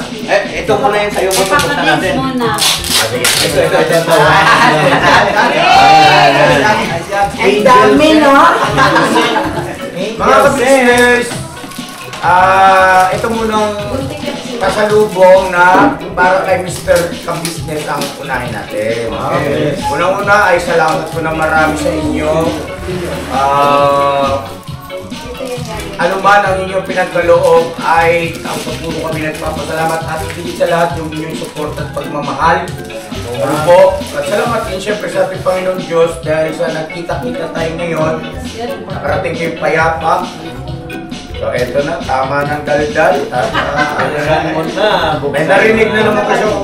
Ito muna yung sa'yo mo buksan natin. Muna. Ito. Ang dami, no? Mga ka-business, ito munang kasalubong na para kay Mr. Ka-business ang unahin natin. Okay. Unang-una ay salamat po na marami sa inyo. Ano man ang inyong pinagkaloob ay ang pagpuro kami nagpapasalamat at higit sa lahat yung inyong support at pagmamahal. Ano po? At salamat din siyempre sa ating Panginoon Diyos dahil sa nagkita-kita tayo ngayon. Nakarating kayong payapa. So eto na, tama ng daldal. May narinig na naman kasi ako.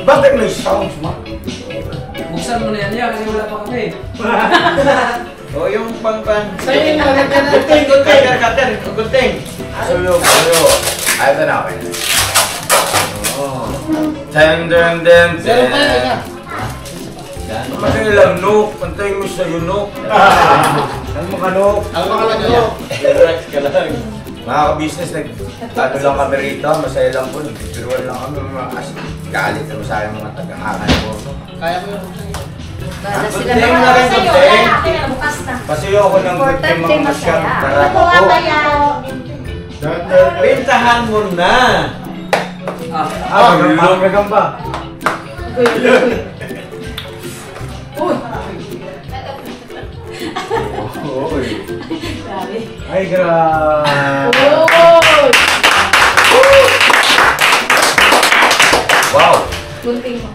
Bakit may sounds, ma? Buksan mo na yan kasi wala pa kami. O yung pang-pan. Sa'yo yung maganda na. Gunting. Suyo. Ito na, okay. Ten. Pantay lang, Nook. Pantay mo sa'yo, Nook. Ano mo ka, Nook? Ang mga Nook. Relax ka lang. Mga ka-business, ano lang kami rito, masaya lang po, nagpipiruan lang kami, galit naman sa akin mga taga-angan po. Kaya mo yung Bala sila Gunting naman na rin, sa'yo. gunting. Wala, kaya bukas na. Pasuyo ako ng gunting mga masyang para Ano nga kaya? Pintahan mo na. Magagamba. Ay, grabe. Wow. Gunting mo.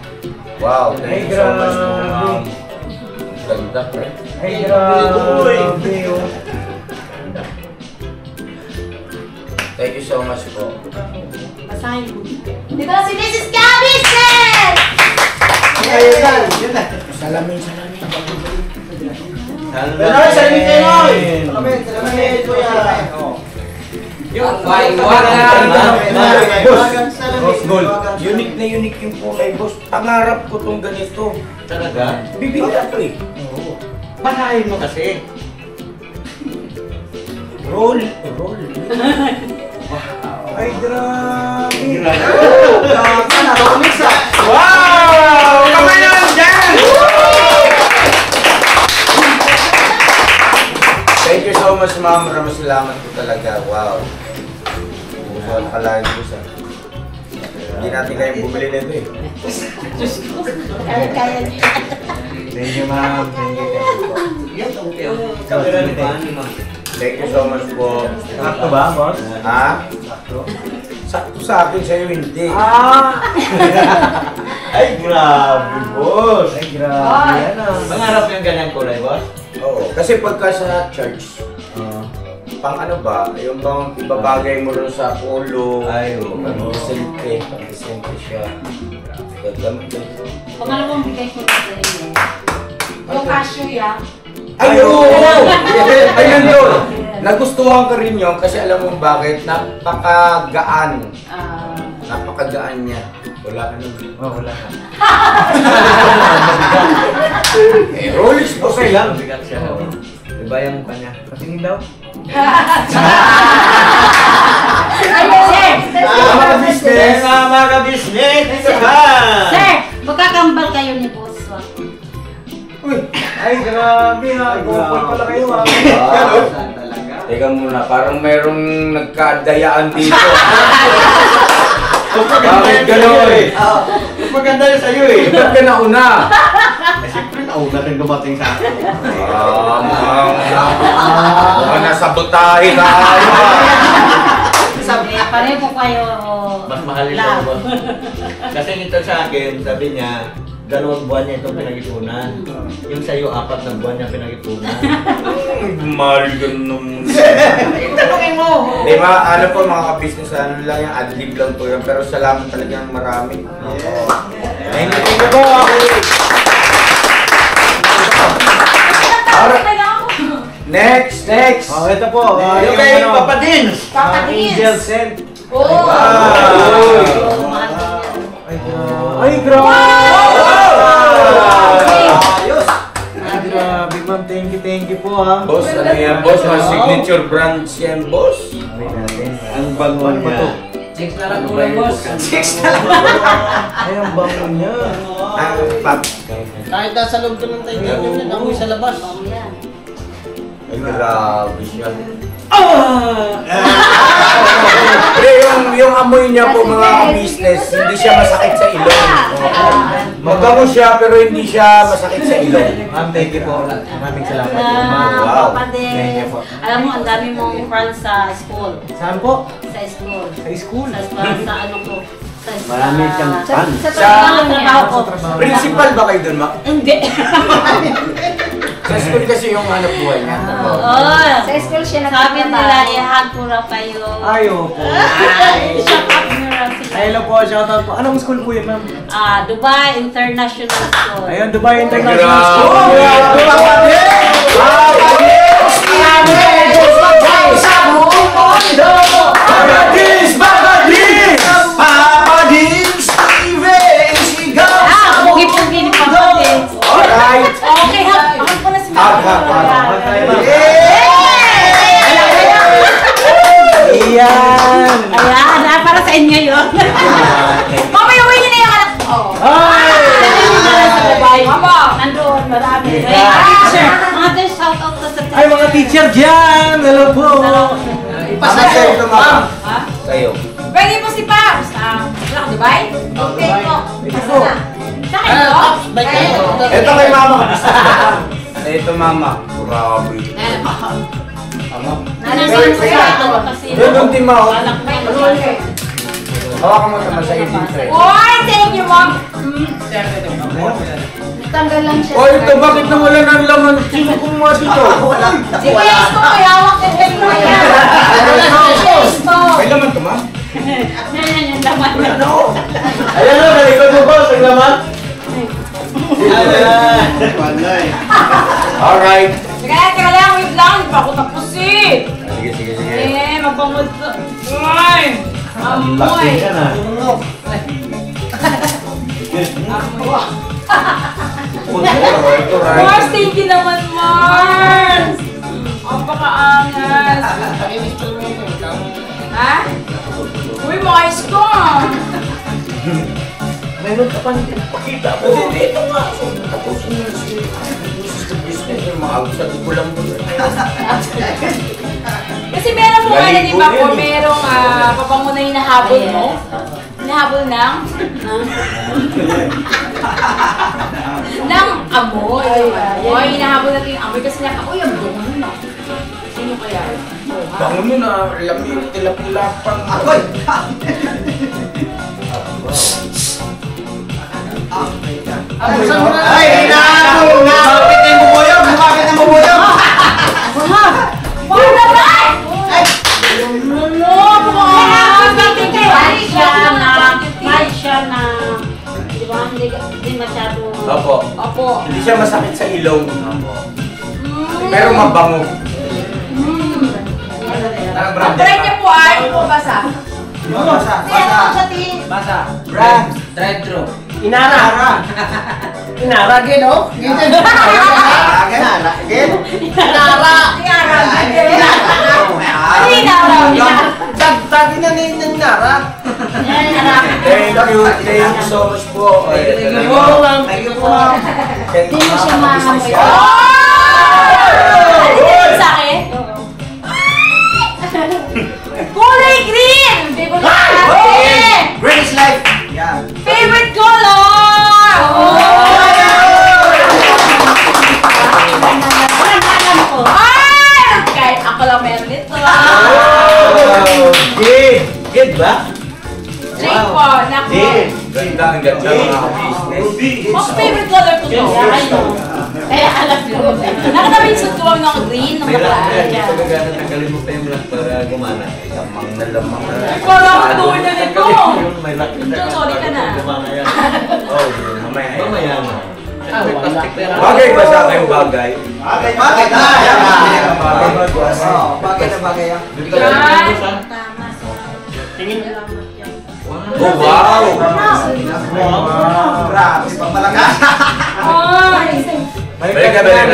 Wow, thank you so much po, ma'am. Ganda, pre. Ay, grabe. Thank you so much po. Basahin mo. Dito si Mrs. Kabisay! Salamin. Penoy, salamin Penoy! Salamin, kuya! Yung Boss Gold, unique na unique yung kulay, boss. Pangarap ko tong ganito. Talaga? Bibigyan ko eh. Panahin mo kasi. Roll. Ay, grabe. Wow! Kamay naman dyan! Thank you so much, ma'am. Maraming salamat po talaga. Wow. Wala ka lang po sa... Hindi natin kayong bumili nito eh. Kaya niya. Thank you, ma'am. Thank you. Thank you so much po. Sakto ba, boss? Ha? Sakto sa akin, sa'yo hindi. Ay, grabe, boss. Ay, grabe yan ah. Mangarap yung ganyan kulay, boss? Oo. Kasi pagka sa church, pang ano ba, yung bang ibabagay mo rin sa ulo, Ay, oo. pang-disente siya. Gagamit din. Pangalawang bigay ko na sa inyo. Yung cashew ya. Ay, oo! Ayun yun! Nagustuhan ko rin yun kasi alam mo bakit? Napakagaan. Napakagaan niya. Wala ka nun. Oh, wala ka. Rolex po Okay lang. sa'yo. Bigat siya. Diba yung kanya? Patingin daw. Mga business! Mga business! Sir, magkakambal kayo ni Boss. Uy! Ay, grabe ha. Gopal pala kayo ha. Teka muna, parang mayroong nagkadayaan dito. Bakit gano'n eh? Maganda yun sa'yo eh. Ba't ka nauna? Siyempre, nauna rin dumating sa akin. Mukhang nasabotahe tayo. Pareho po kayo. Mas mahal ito, boss. Kasi nito sa akin, sabi niya, 2 buwan niya itong pinag-ipunan. Yung sa'yo, 4 na buwan niya pinag-ipunan. Mahal ganun. Tanungin mo! Di ba, ano po mga ka-business, ano lang yung ad-lib lang po yan. Pero salamat talagang marami. Thank you po. Next! Oh, ito po. Yung kay Papa Dins! Angel Scent. Oh! Ay, grabe. Ayos! Ay, grabe, ma'am. Thank you po ha. Boss, ano yan? Boss, mga signature brands yan, boss. Ang bango Ano ba to? Chicks na lang kulay, boss. Ay, ang bango niya. Kahit nasa loob ko ng tayo, yun amoy sa labas. Ay, grabe siya. Pero yung amoy niya po mga business, hindi siya masakit sa ilong. Mabango siya pero hindi siya masakit sa ilong. Ma'am, thank you po. Maraming salamat po, ma'am. Wow. Papa din. Thank you po. Alam mo, ang dami mong friends sa school. Saan po? Sa school. Sa school. Sa ano ko. Marami kang fan. Sa Sa trabaho ko. principal ba kayo dun, Ma? Hindi. Sa school kasi yung hanap buhay niya. Sa school siya Sabi nila, ihag ko na kayo. Ayo po. Shut up, Miracle. Hello po, shoutout po. Anong school po yun, ma'am? Dubai International School. Ayun, Dubai International Grabe. School. Pugi-pugi ni Papa din. Alright. Okay, hag ko na si Iyan! Ayan, para sa inyo yun. Mamaya uwi niyo na yung anak ko. Ay! Nandun, marami. Teacher, mga teacher, shout out to sa teacher. Ay, mga teacher dyan! Hello po! Mama, sa'yo ito, Mama. Sa'yo. Pwede po si Paps. Wala ka Dubai? Okay po. Ito. Sa akin po? Ito kay Mama. Ito, Mama. Grabe. Nanasin sa ito kasi. Yun yung team mo. Malakbay. Hawakan mo naman sa edit tray. Oy, thank you, Mom. Tanggal lang siya. O ito, bakit nawala ng laman? Sino kumuha dito? Si Pesto, hawak din din mo yan. Pesto. May laman to, Ma? Yan, yung laman. Ayan o, nalikod mo ba? Ang laman? Alright. Teka lang, wait lang. Di pa ako tapos eh. Sige. Mapangod sa... Ay! Amoy! Ito, right. Mars, thank you naman, Mars! Ang pakaangas! Ha? Uy, mais ko! Mayroon ka pang pakita po. Dito nga. Tapos yun si business yung mga agusat ko lang po. Kasi meron mo nga di ba po, merong papango na hinahabol mo? Hinahabol ng? Ng amoy. Amoy, hinahabol natin yung amoy kasi uy, ang bungo na. Sino kaya? Bango mo na, lamig, tilapilapang. Akoy! Ay, hinahabol na! Bakit yung bubuyog? Bakit yung bubuyog? Paano ba? Mahal siya na, di ba, hindi masyado. Opo. Hindi siya masakit sa ilong. Pero mabango. Ang brand niya po ay basa. Basa. Brand. Drive-thru. Inara. Inara, gino? Dagdagin na ng Inara. Thank you so much po. Thank you po. Hindi mo siya mahamoy. Sa akin? Kulay green! Favorite natin! Green is life. Yan. Favorite color! Ay! Kahit ako lang meron nito. Gid ba? Jake po, naku. Ganda ang ganda mga business. Mas favorite color ko to. Kaya alam ko. Nakatabi yung suit ko ng green, ng May lock baklaran. yan. Ito gagana, tanggalin mo pa yung lock para gumana. Lamang na lamang na. Wala akong tuloy na nito. May lock John, sorry ka na. Gumana yan. Oh, mamaya. Mamaya na. May plastic na yan. Bagay ba sa akin bagay? Bakit na? Bakit na bagay yan? Tingin. Oh, wow! Grabe, papalakas. Balik ka natin.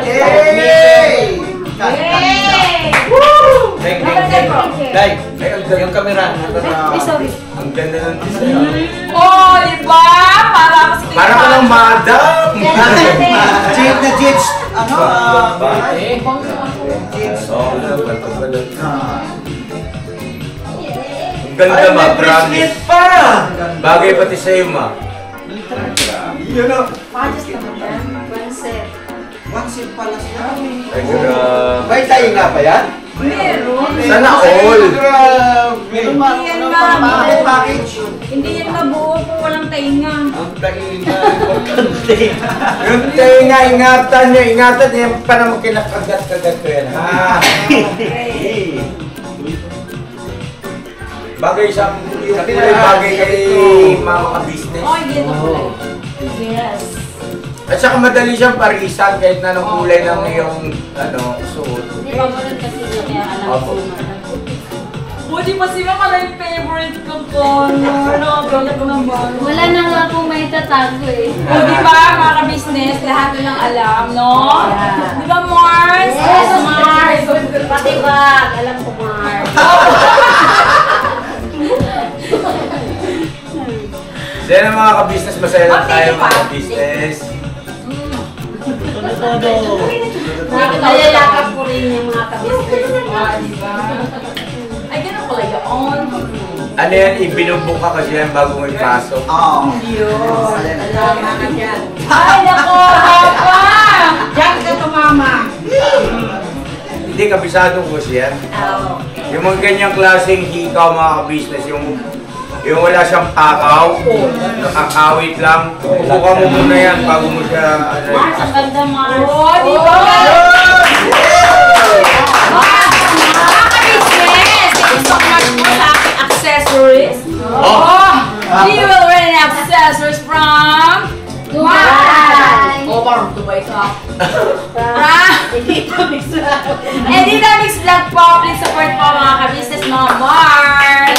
Yay! Day, yung camera. Ang ganda ng design. Oh, di ba? Para ako sa Parang ka ng madam! Jeep na jeeps. Ano? Ang ganda ma, promise. Bagay pati sa'yo ma. Yun o. Pajas naman yan. One set. One seat pala siya. Ay, grabe. May tayo nga ba yan? Meron. Sana all. Grabe. Yan nga. Bakit package? Hindi yan mabuo kung walang tainga. Ang tainga, importante. Yung tayo nga, ingatan niya. Para mo kinakagat-kagat ko yan. Bagay sa yung kulay bagay kay mga ka-business. Oh, hindi ito kulay. Yes. At saka madali siyang parisan kahit na anong kulay ng iyong suot. Hindi ba mo rin kasi yun kaya alam ko. Buti pa sila pala yung favorite ko po. Nakagalit ko naman. Wala na nga pong may tatago eh. O diba, mga ka-business, lahat na lang alam, no? Yeah. Diba, Mars? Yes, Mars! Pati ba? Alam ko, Mars. Sana mga ka-business, masaya lang tayo mga ka-business. Nalalakap ko rin yung mga ka-business. Diba? Ay, ganun pala yun. Ano yan, ibinubok ka kasi yan bago mo ipasok. Oo. Yun. Salamat ka dyan. Ay, nako, papa! Diyan ka tumama. Hindi, kabisado ko siya. Oo. Yung mga ganyang klaseng hikaw mga ka-business, yung wala siyang pakaw, nakakawit lang. Buka mo muna yan bago mo siya Mars, ang ganda, Mars. Oh, di ba? Mga ka-business, thank you so much po sa aking accessories. We will rent accessories from Dubai! Oh, parang Dubai ka. Edita Mix Vlog po. Please support po mga ka-business, mga Mars.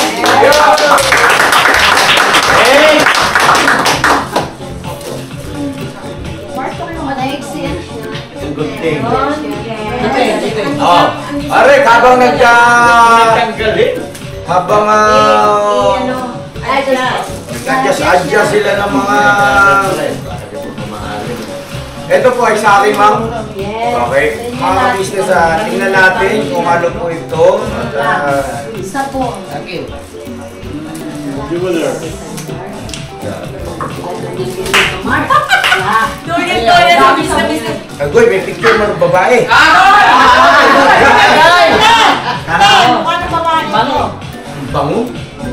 Mars ko yung manaig siya. It's a good thing. Okay. Oh, Arik, habang habang nag-adjust sila ng mga... Ito po ay sa akin, ma'am. Okay. Mga business, tingnan natin kung ano po ito. Sabon. Agoy, may picture mo ng babae. Bango?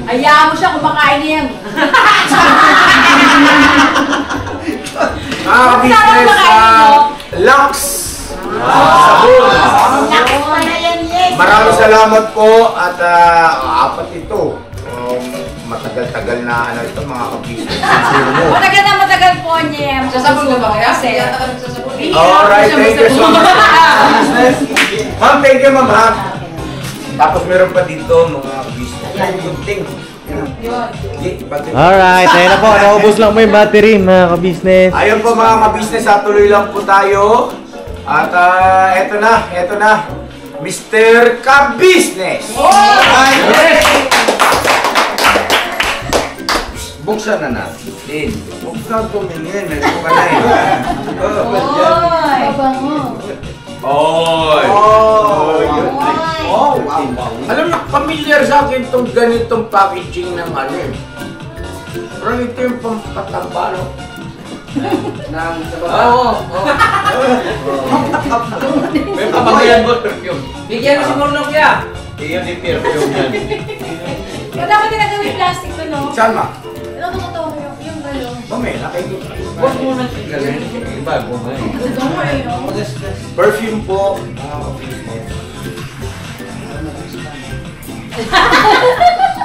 Hayaan mo siya kumakain niya. Business, Lux. Sabon. Maraming salamat po at apat ito. Matagal-tagal na ano ito mga ka-business. Matagal po niya. Sasabog ka ba kaya? Alright, thank you so much. Ma'am, thank you ma'am ha. Tapos meron pa dito mga business. Good thing. Alright, ayun na po. Naubos lang mo yung battery, mga ka-business. Ayun po mga ka-business, tuloy lang po tayo. At eto na. Mr. Ka-business! Buksan na natin. Buksan tumingin. Nandito ka na Alam mo, familiar sa akin itong ganitong packaging ng ano eh. Parang ito yung pampatamba, no? Nang sa baba. May pamagayan mo, perfume. Bigyan mo si Mornok ya. Iyon yung perfume yan. Dapat din nagawin plastic to, no? Saan ma? Ano ba ito? Yung gano'n? Mamay, nakikita. Huwag mo nang galing. Bago nga eh. Perfume po.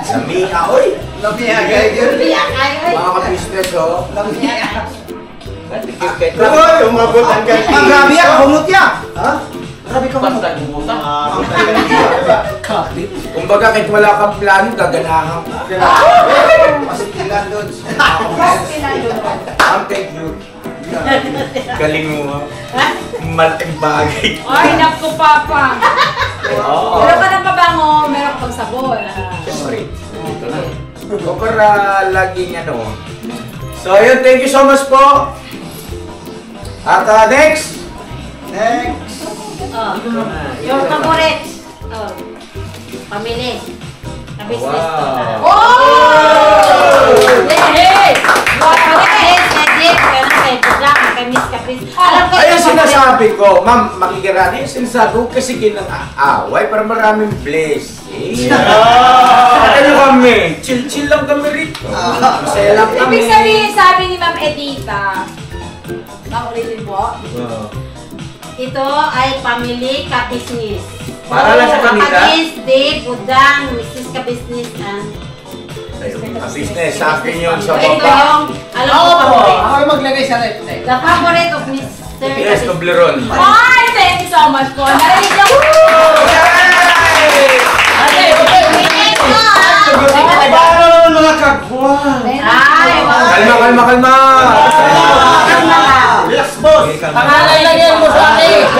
Lamia, oy! Lamia, kayo. Mga ka-business, oh. Uy, umabot ang galing. Grabe yan, kumot yan. Ha? Grabe ka kumot. Basta gumutan. Kumbaga, kahit wala kang plano, gaganahan ka. Pasikilan doon. Thank you. Galing mo, ha? Malaking bagay. Ay, naku, Papa. Meron ka ng pabango, meron ka pang sabon. Siyempre. Ito na. O para laging ano. So, ayun. Thank you so much po. At next. Your favorite. Pamili. Ka-business ko na. Hey! Ayun sinasabi ko, ma'am, makikirani yung sinasabi ko kasi ginang-aaway para maraming blessing. Ano kami? Chill-chill lang kami rito. Masaya lang kami. Ibig sabihin, sabi ni Ma'am Edita, ulitin po. Ito ay pamili ka-business. Para lang sa kanila. Against the Budang, Mrs. Ka-business and Business, sa akin yun sa ito baba. yung, alam ko, favorite. Ako yung maglagay sa left side. The favorite of Mr. Yes, Toblerone. Ay, thank you so much po. Narinig niyo. Paano mga kagwan? Ay, Kalma. Relax, boss. Pangalan lang yan mo sa akin.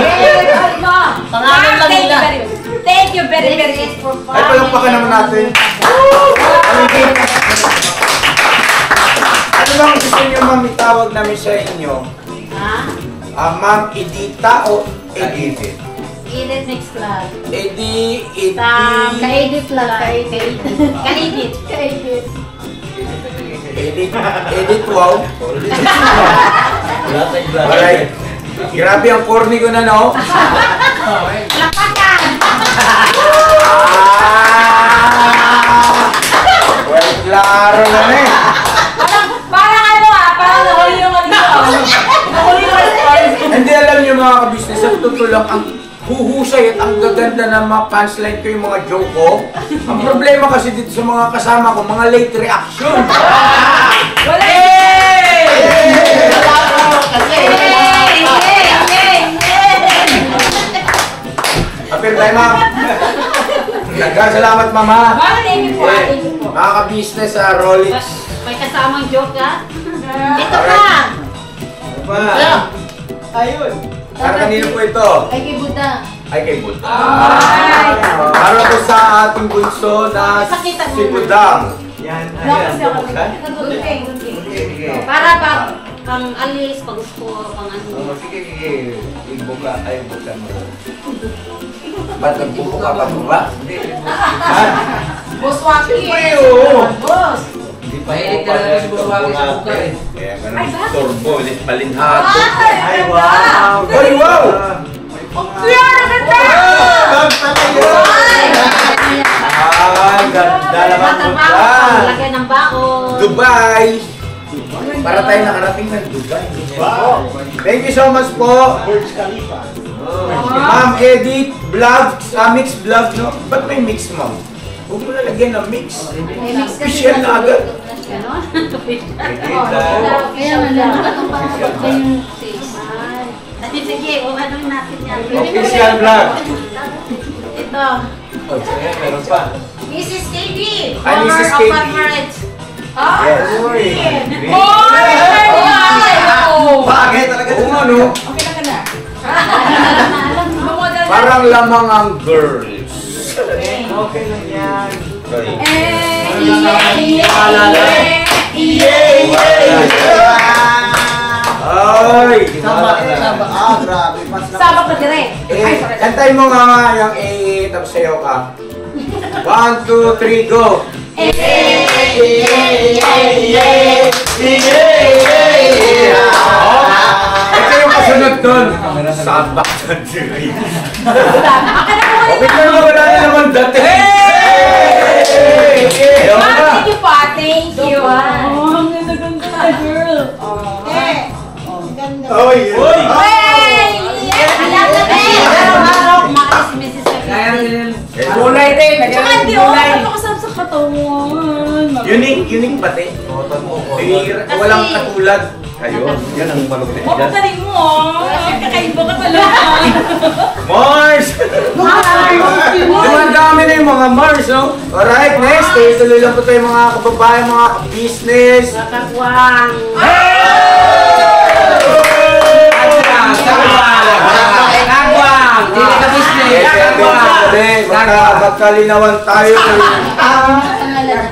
Pangalan lang nila. Thank you very much for Ay, palampakan naman natin. Ano bang gusto niyo, ma'am, itawag namin sa inyo? Ma'am Edita o Edith? Edith Mix Club. Edith. Ka-edit lang. Kalidit. Edith, wow. Wala tayong black. Alright. Grabe ang corny ko na, no? Lapakan! Well, klaro na eh. Parang parang nahuli yung nahuli yung response. Hindi alam niyo mga ka-business, ang tutulak ang huhusay at ang gaganda ng mga punchline ko yung mga joke ko. Ang problema kasi dito sa mga kasama ko, mga late reaction. Wala! Apir tayo, ma'am. Nagkasalamat, mama. Thank you po. Mga ka-business, Rolex. May kasamang joke, ha? Ito pa! Ayun. Para kanino po ito? Ay, kay Buddha. ay kay Budang. Para po sa ating bunso na si Budang. Yan, Para ba pang alis, pang score, pang ano. Sige. Ibuka mo. Ba't nagbubuka ka mo ba? Boss Waki. Boss. Hindi pa hilig talaga si Boss Waki sa buka eh. Kaya ganun, turbo, ulit palinhato. Ay, wow! Ay, wow! Ay, ganda naman po dyan. Lagyan ng baon. Dubai! Para tayo nakarating ng Dubai. Wow! Thank you so much po. Burj Khalifa. Ma'am Edith, vlog, mix vlog, no? Ba't may mix, ma'am? Huwag mo nalagyan ng mix. Official na agad. Ganon. Kaya malalaman ang pangapag ba yung face. Sige, ano natin yan. Official vlog. Ito. Oh, sige, meron pa. Mrs. KB. Ay, Mrs. Owner of KB. Favorite. Yes. Bagay talaga. Oo nga, no? Parang lamang ang girls. Okay lang yan. Ay! Grabe. Sabak na direct. Kantay mo nga yung A, tapos sayo ka. 1, 2, 3, go! Ito yung kasunod doon. Sabak na diri. Okay na wala na naman dati. Thank you pa. Thank you. Oh, ang ganda-ganda na girl. Oy! Araw-araw, kumakas si Mrs. KB. Kulay rin. Tsaka hindi ako napakasarap sa katawan. Unique ba, te? Walang katulad. Ayun, yan ang malupit Oh, dyan. galing mo. Kakaiba ka talaga. Mars! Dumadami na yung mga Mars, no? Alright, next. Tuloy lang po tayo mga kababayan, mga business. Kakakwang. Kagwang! Dili ka business! Magkalinawan tayo.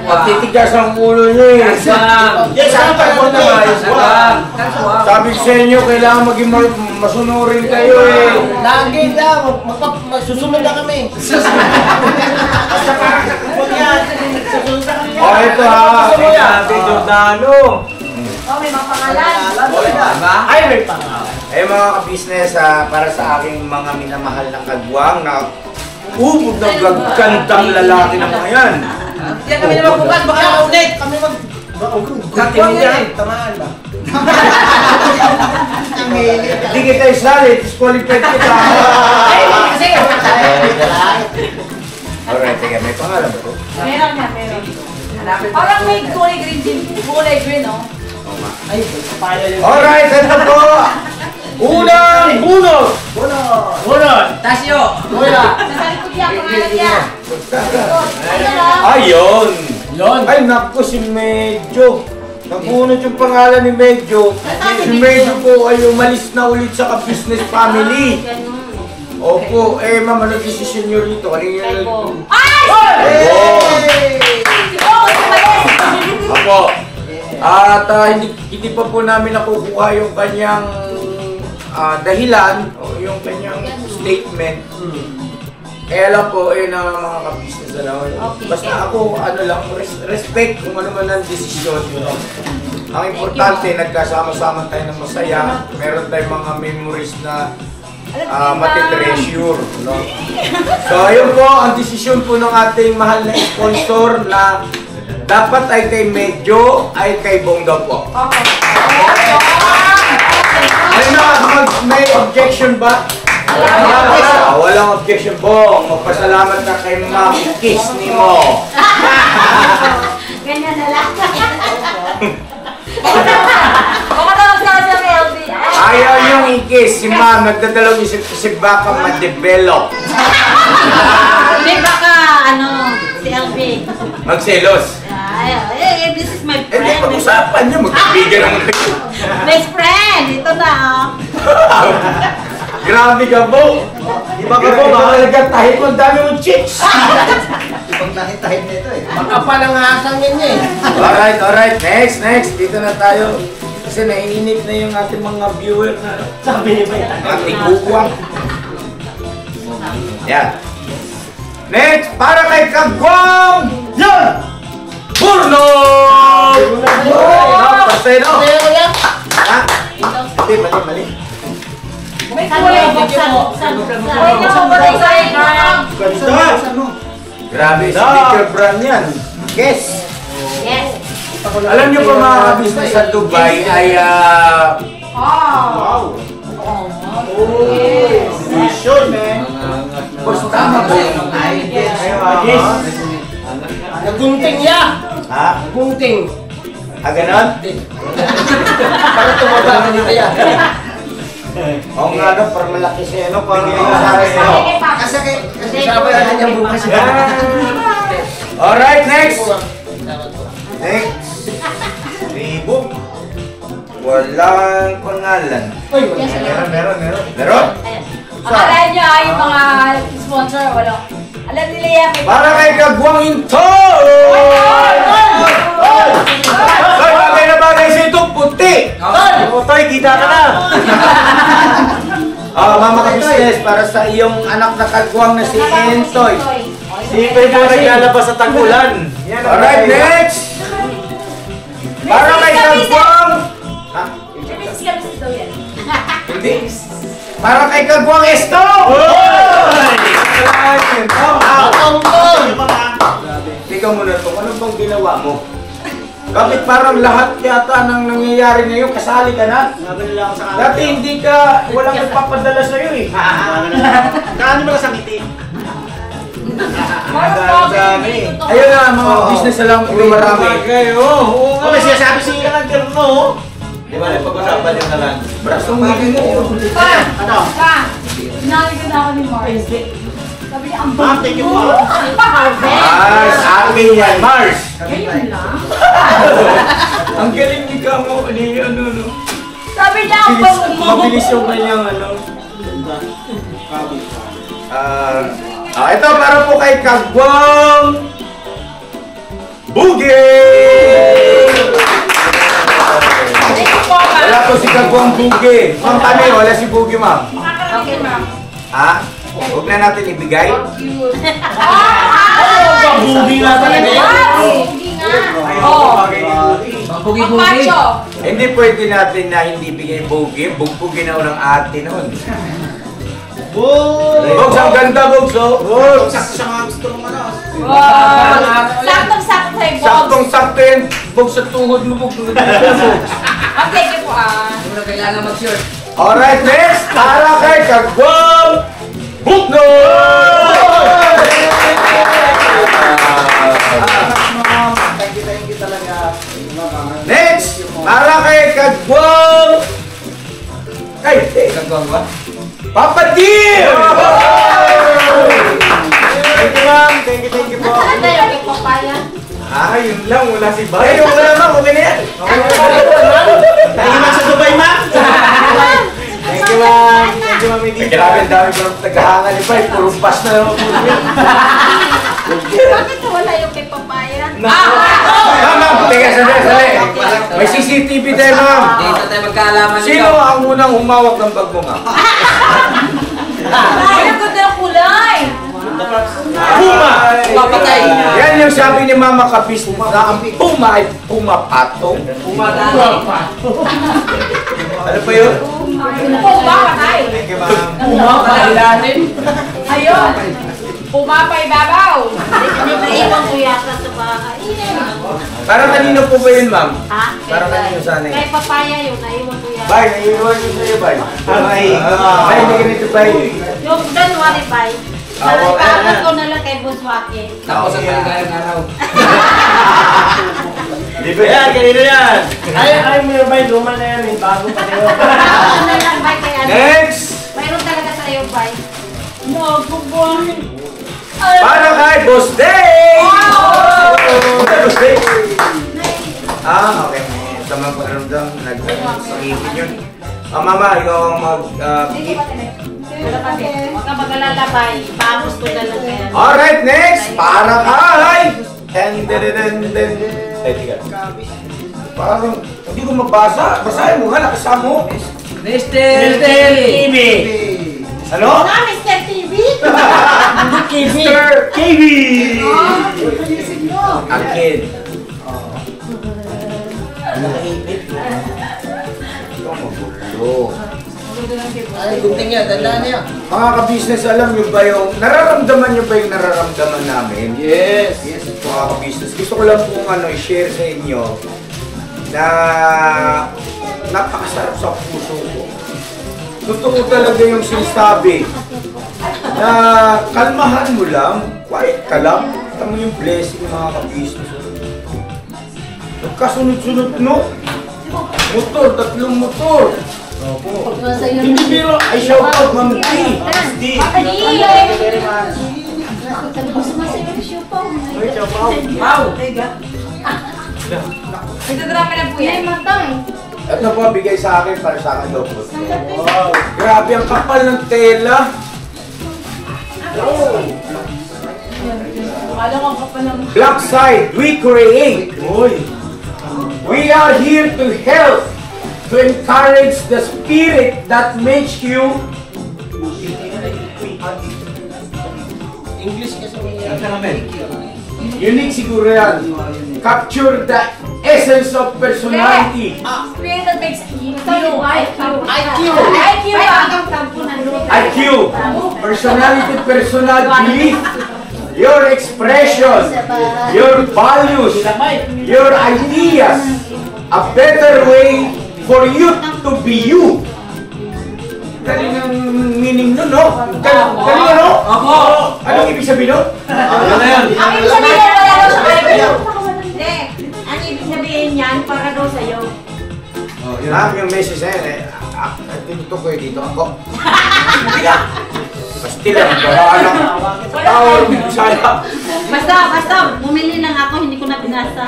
Magtitigas ang ulo niyo eh. Kagwang! Yes, Kagwang! Sabi ko sa inyo, kailangan maging masunurin kayo eh. Lagi na, susunod na kami. O, ito ha. Sabi Jordano. Oh, may mga pangalan. Ay, may pangalan. Eh mga ka-business, para sa aking mga minamahal na kagwang na ubod ng gagandang lalaki na mga yan. Yan kami naman bukas, baka ulit. Kami mag... Katingin yan. Tamaan ba? Hindi kita isali, disqualified kita. Kasi, Alright, teka, may pangalan ba ito? meron yan, meron. Parang may kulay green din. Kulay green, oh. Alright, ito po. Unang bunot. Tasyo! Nasa likod niya, pangalan niya. Ayun. Ay, naku, si Medyo. Nakunot yung pangalan ni Medyo. Si Medyo po ay umalis na ulit sa ka-business family. Ganon. Opo, ma'am, ano desisyon nyo rito? Kanina Kay na Bo. Opo. At hindi pa po namin nakukuha yung kanyang dahilan o yung kanyang statement. Alam po, na mga ka-business basta ako, ano lang, respect kung ano man ang desisyon. Ang importante, nagkasama-sama tayo ng masaya. Meron tayong mga memories na matitreasure. No? So, ayun po, ang desisyon po ng ating mahal na sponsor na dapat ay kay Medyo, ay kay Bong daw po. Ayun na, may objection ba? Walang objection po. Magpasalamat ka kay Ma'am Kiss ni mo. Ganyan na lang. Kumatawag ka sa LB. Ayaw yung i-kiss si Ma'am. Nagdadalawang isip baka ma-develop. Hindi baka, si LB. Magselos. This is my Eh, di friend. pag-usapan niyo. Magkabigyan naman kayo. Best friend. Ito na, Grabe ka, Bo! Iba ka, Bo, makalagat tahit mo, ang dami mong chicks! Ibang tahit na ito eh. Makapal ang hasang niya eh. Alright. Next. Dito na tayo. Kasi naiinip na yung ating mga viewer na sabi niya ba yan? Ating bukwang. Yan. Next, para kay Kagwang! Yan! Burno! Paseno! Ha? Hindi, mali. May kulay. Grabe, speaker brand yan. Yes! Yes. Alam niyo pa mga business sa Dubai ay Wow! Vision eh! tama ba yung Nagunting niya. Ha? Nagunting. Ganon? Para tumaba na niya kaya. Oo nga no, para malaki siya, no? Parang sabi niyo. Kasi sabi natin niya bukas. Alright, next! Ribo. Walang pangalan. Meron. Meron? Akala niyo yung mga sponsor, wala. Alam nila yan. Para kay Kagwang Into! Ay, bagay na bagay sa ito, puti! Toy, kita ka na! Mama ka-business, para sa iyong anak na Kagwang na si Entoy. Dito yung mga naglalabas sa tag-ulan. Alright, next! Para kay Kagwang! Hindi. Para kay Kagwang Esto! Ikaw muna ito, ano bang ginawa mo? Bakit parang lahat yata ng nangyayari ngayon, kasali ka na? Dati hindi ka, walang nagpapadala sa'yo eh. Kaano mo na sa meeting? Ayun na, mga business na lang, ito marami. Oo, may sinasabi siya ng gerno. Di ba pag-usapan yung nalang? Brasong hindi mo. Ano? Narinig na ako ni Mars. Sabi niya, ang Ma'am, thank you po. Mars, akin yan, Mars! Ngayon lang. Ang galing ni Kamo, ano. Sabi niya, ang Mabilis yung kanyang ano. Ito para po kay Kagwang Bugi! Wala po si Kagwang Bugi. Ma'am, kami, wala si Bugi, ma'am. Okay, ma'am. Ha? Huwag na natin ibigay. Bugi nga talaga yan. Bugi-bugi. Hindi pwede natin na hindi bigay Bugi. Bugbugin na ng ate noon. Bugs, ang ganda, Bugs, oh. Bugs! Sakto siya nga gusto mong ano. Saktong-sakto sa'yo, Bob. Saktong-sakto yan. Bugs, sa tuhod mo, Bugs. Okay, sige po Hindi mo na kailangan mag-shirt. Alright, next! Para kay Kagwang Bugno! Thank you talaga. Next! Para kay Kagwang... Ay, Kagwang ba? Papa Deer! Thank you, ma'am. Thank you po. Ano yung kay Papaya? Yun lang. Wala si Bay. Ay, wala ma'am. Okay na yan. Thank you, ma'am, sa Dubai, ma'am. Thank you, ma'am. Thank you, ma'am. Ay, grabe, ang dami ko ng tagahangan ni Bay. Puro pas na naman po yan. Bakit wala yung kay Papaya? Ma'am, teka, sandali. May CCTV tayo, ma'am. Dito tayo magkaalaman nito. Sino ang unang humawak ng bag mo, ma'am? Ay, ang ganda ng kulay. Puma! Papatay. Yan yung sabi ni Mama Kapis na ang Puma ay pumapatong. Ano pa yun? Pumapatay. Thank you, ma'am. Pumapailalim. Ayun. Pumapay babaw. Naiwan ko yata sa bahay. Para kanino po ba yun, ma'am? Ha? Para kanino sana Kay Papaya yun, naiwan ko yata. Bay, naiiwan ko sa'yo, Bay. Ay, Bay, hindi ganito, Bay. Yung January 5. Ipapag ko na lang kay Buswake. Tapos ang kaligalang araw. Di ba yan? Kanino yan? Ay, mo yung bay. Luma na yan. Bago pa kayo. Ano na lang, Bay, kay ano? Next! Mayroon talaga sa'yo, Bay. No, bubuhay. Para kay Boss Day! Boss Day! Okay. Tamang pakiramdam. Nag-sakipin yun. Mama, ikaw ang Sige, pati na. Huwag ka mag-alalabay. Pamos ko na lang kaya. Alright, next! Para kay... Parang hindi ko mabasa. Basahin mo nga, nakasama mo. Mr. TV! Ano? Mr. TV! Mr. KB! Akin. Ito magulo. Ay, gunting niya, tandaan niya. Mga ka-business, alam nyo ba yung... Nararamdaman nyo ba yung nararamdaman namin? Yes. Mga ka-business, gusto ko lang pong i-share sa inyo na napakasarap sa puso ko. Totoo talaga yung sinasabi na kalmahan mo lang, quiet ka lang, kita mo yung blessing mga ka-business. Nagkasunod-sunod, no? Motor, 3 motor. Opo. Hindi biro, ay shout out, Ma'am D. Wow! Ito drama na po yan. Ito po, bigay sa akin para sa akin daw po. Wow. Grabe, ang kapal ng tela. Black side, we create. We are here to help, to encourage the spirit that makes you English kasi unique siguro yan. Capture the essence of personality. Spirit that makes you. IQ, personality, personal belief, your expression, your values, your ideas, a better way for you to be you. Galing ang meaning nun, no? Galing ano? Opo! Anong ibig sabihin nun? Ano na yan? Ang ibig sabihin wala daw siya kayo. Hindi. Ang ibig sabihin yan, para daw sa'yo. Yun yung message na yan eh. Dito ko eh, dito ako. Basti lang, paraan lang. Tawar, sana. Basta, bumili lang ako, hindi ko na binasa.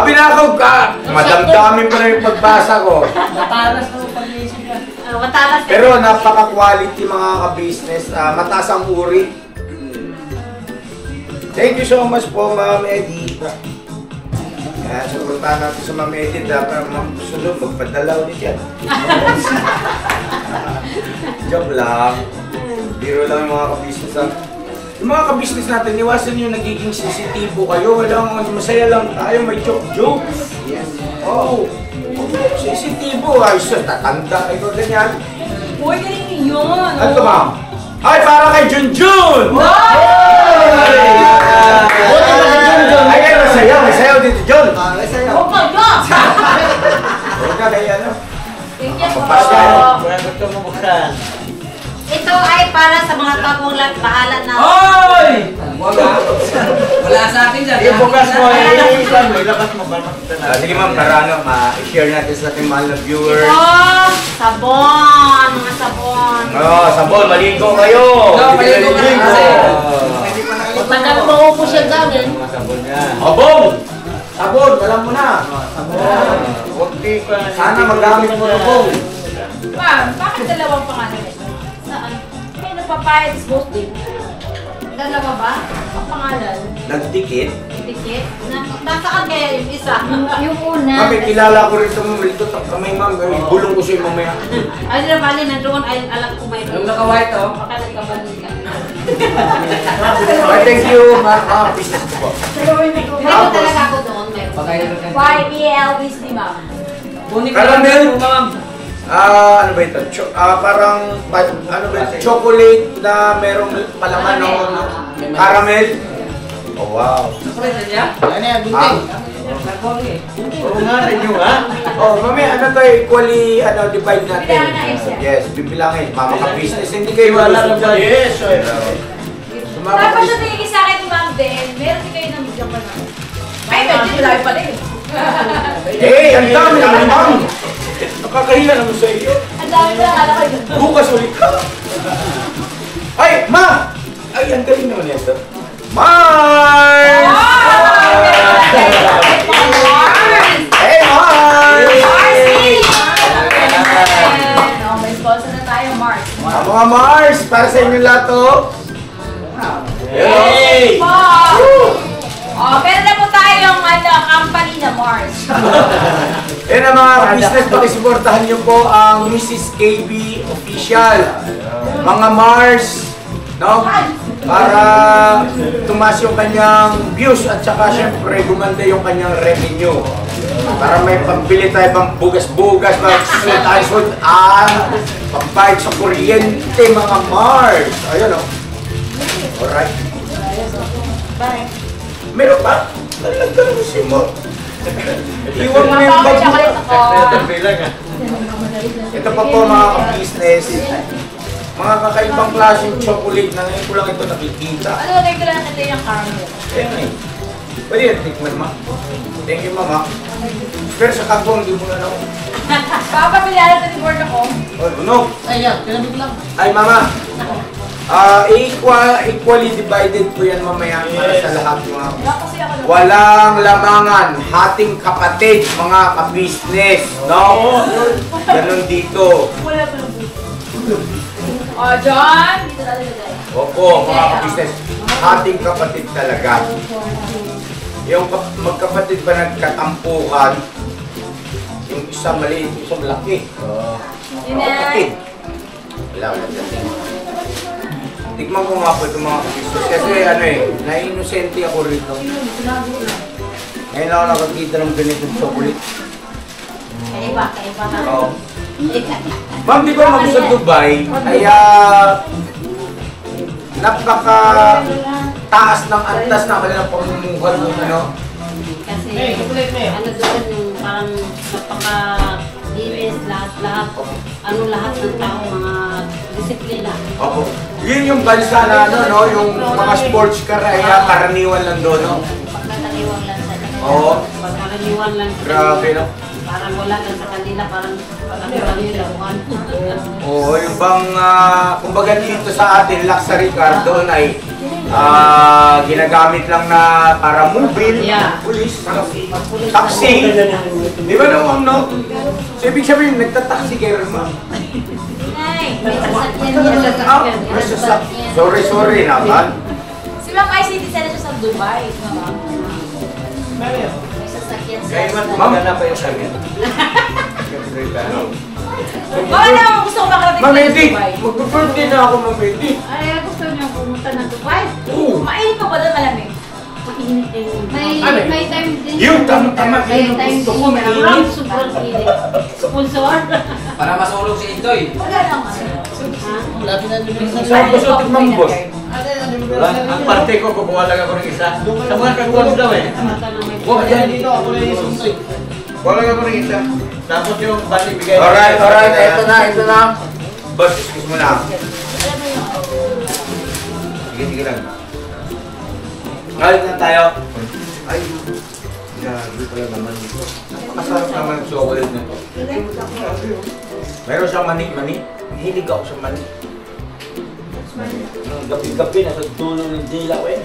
Binakaw ka! Madamdamin pa na yung pagbasa ko. Matalas na pag-iisip ka. Matalas ka. Pero napaka-quality mga ka-business. Mataas ang uri. Thank you so much po, Ma'am Edith. Suportahan natin sa Ma'am Edith. Para sunod, magpadala ulit yan. Joke lang. Biro lang yung mga ka-business. Yung mga ka-business natin, iwasan yung nagiging sensitibo kayo. Walang masaya lang tayo, may joke. Yes. Oh. Sensitibo. Ay, tatanda kayo ganyan. Uy, galing yun. Ano ba? Ay, para kay Junjun! Ay, kayo masayaw. May sayaw dito, Jun. Oh my God! Huwag ka kaya, ano? Thank you po. Kung gusto mo buksan. Ito ay para sa mga kagulat, bahala na. Oy! Wala sa akin dyan. Ibukas mo, ilabas mo ba? Sige ma'am, para ma-share natin sa ating mahal na viewers. Sabon, mga sabon. Sabon, maligo kayo. Maligo ka rin kasi. Tagal mo po siya gawin. Mga sabon niya. Sabon! Sabon, alam mo na. Sana magamit mo na po. Ma'am, bakit dalawang pangalan ito? Saan? Kaya nagpapayat is both din. Dalawa ba? Ang pangalan? Nagdikit. Tikit? Nasaan kaya yung isa? Yung una. Kami, kilala ko rin itong malito. Kamay ma'am, bulong ko sa'yo mamaya. Ay, na bali, nandoon ay alam ko may Yung naka-white oh. Baka nagkabalik ka. Thank you, ma'am. Business ko po. Meron talaga ako doon, meron. Y-E-L-B-C, ma'am. Kunin ko Caramel? lang po, ma'am. Ano ba ito? Parang, ano ba ito? Chocolate na merong palaman no? Caramel. Oh, wow. Chocolate na niya? Ano yan, gunting? Oo nga, rin yung ha? Oh, mami, ano tayo, equally, divide natin. Bilangan na isa. Yes, bibilangin. Mama ka-business, hindi kayo Wala lang malusog. Yes, Tapos siya tingin sa akin ni Ma'am Den, meron din kayo ng bigyan pa na. Ay, medyo malayo pa din. Ang dami naman, ma'am. Nakakahiya naman sa iyo. Ang dami pa lang alam ko. Bukas ulit ka. Ay, ma! Ay, ang galing naman ito. Mars! Hey, Mars! Oh, may sponsor na tayo, Mga Mars, para sa inyo lahat to. Hey! Oh, pero na po tayong company na Mars. Yan ang mga business, pakisuportahan nyo po ang Mrs. KB Official. Mga Mars, no? Para tumaas yung kanyang views at saka syempre gumanda yung kanyang revenue. Para may pambili tayo pang bugas-bugas, pang-sudan, pambayad sa kuryente, mga Mars. Ayun o. Alright. Bye. Meron pa? Talagang si mo. Iwan mo yung bag mo. Ito pa po mga ka-business. Mga kakaibang klaseng chocolate na ngayon ko lang ito nakikita. Ano, lagay ko lang natin yung caramel. Ayan nga eh. Pwede yan, tikman ma. Thank you mama. Pero sa kagong, hindi mo na ako. Papapilala sa reward ako. Oh, bunog. Ayan, kinabig lang. Ay mama. Equally divided po yan mamaya para sa lahat mga. Walang lamangan, hating kapatid, mga ka-business, no? Ganon dito. Oh, John! Dito natin lagay. Opo, mga ka-business, hating kapatid talaga. Yung magkapatid pa nagkatampukan, yung isa maliit, isang laki. Yun na. Kapatid. Wala. Tikman ko nga po itong mga ka-business. Kasi ano eh, na-inosente ako rito. Ngayon ako nakakita ng ganitong chocolate. Kaiba ka. Oo. Ma'am, di ba mag sa Dubai, ay napaka taas ng antas na kanilang pamumuhay mo, ano? Kasi ano doon yung parang napaka-linis lahat, lahat ng tao, mga disiplina. Oo. Yun yung bansa na ano, no? Yung mga sports car ay karaniwan lang doon, no? Pagkakaliwang lang sa kanila. Oo. Pagkaraniwan lang. Grabe, no? Parang wala lang sa kanila, parang pagkaraniwan. Oo, yung bang, kumbaga dito sa atin, luxury car doon ay ginagamit lang na para mobile, Yeah. police, taxi. Di ba naman, no? So, ibig sabihin, nagtataxi kayo rin, ma'am. Ay, may sasakyan yan. Sorry naman. Si Ma'am ay citizen na siya sa Dubai. May sasakyan Kaya siya. ma'am, maganda pa yung sabi. Baka naman gusto ko makarating Ma'am sa Edith, Dubai. mag-birthday na ako, Ma'am Edith. Ay, gusto niyo pumunta ng Dubai? Oo. Mainit pa ba doon malamig? Mainit eh. May time din. Yun, tama. May time Gusto ko din. Sobrang sobrang init. Sponsor? Para masulog si Intoy. Wala naman. Lapit na lumig sa Saan ba sa tikman mo, boss? Ang parte ko, kukuha lang ako ng isa. Sa mga kagwas daw eh. Huwag dyan. Dito ako na yung Intoy. Wala ka pa rin isa. Tapos yung bali bigay. Alright. Ito na. Boss, excuse mo na. Sige lang. Ngayon na tayo. Ay, grabe pala naman ito. Napakasarap naman ang chocolate na ito. Meron siyang mani. Hilig ako sa mani. Gabi-gabi, nasa dulo ng dila ko eh.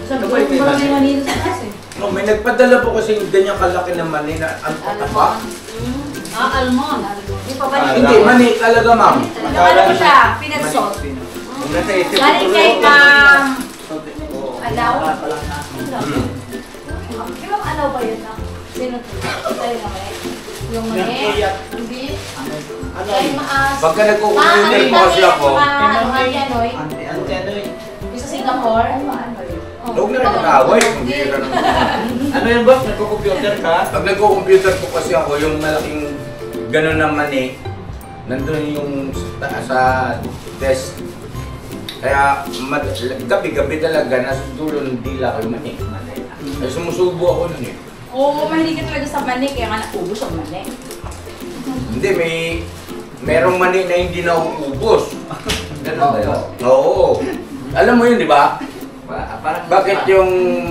Sabi ko, marami manito sa kasi. No, may nagpadala po kasi yung ganyang kalaki na mani na ang tataba. Almond. Di pa ba Hindi, mani talaga, ma'am. Ano po siya? Peanut salt. Nasa isip ko Galing tuloy kay ako. Ma'am Alaw? Kay Ma'am Alaw ba yun? Sino to? Tayo na kayo. Yung mani. Hindi. Ay, maas. Pagka nagkukumpulter po kasi ako, Yung sa Singapore. huwag na rin mag-away. Kumbira naman. Ano yun boss? Nagko-computer ka? Pag nagko-computer po kasi ako, yung malaking gano'n na mani, nandun yung sa desk. Kaya gabi-gabi talaga, nasa dulo ng dila ko yung mani. Ay sumusubo ako nun eh. Oo, mahilig ka talaga sa mani, kaya nga naubos ang mani. Hindi, merong mani na hindi nauubos. Ganun ba yun? Oo. Alam mo yun, di ba? Parang Bakit yung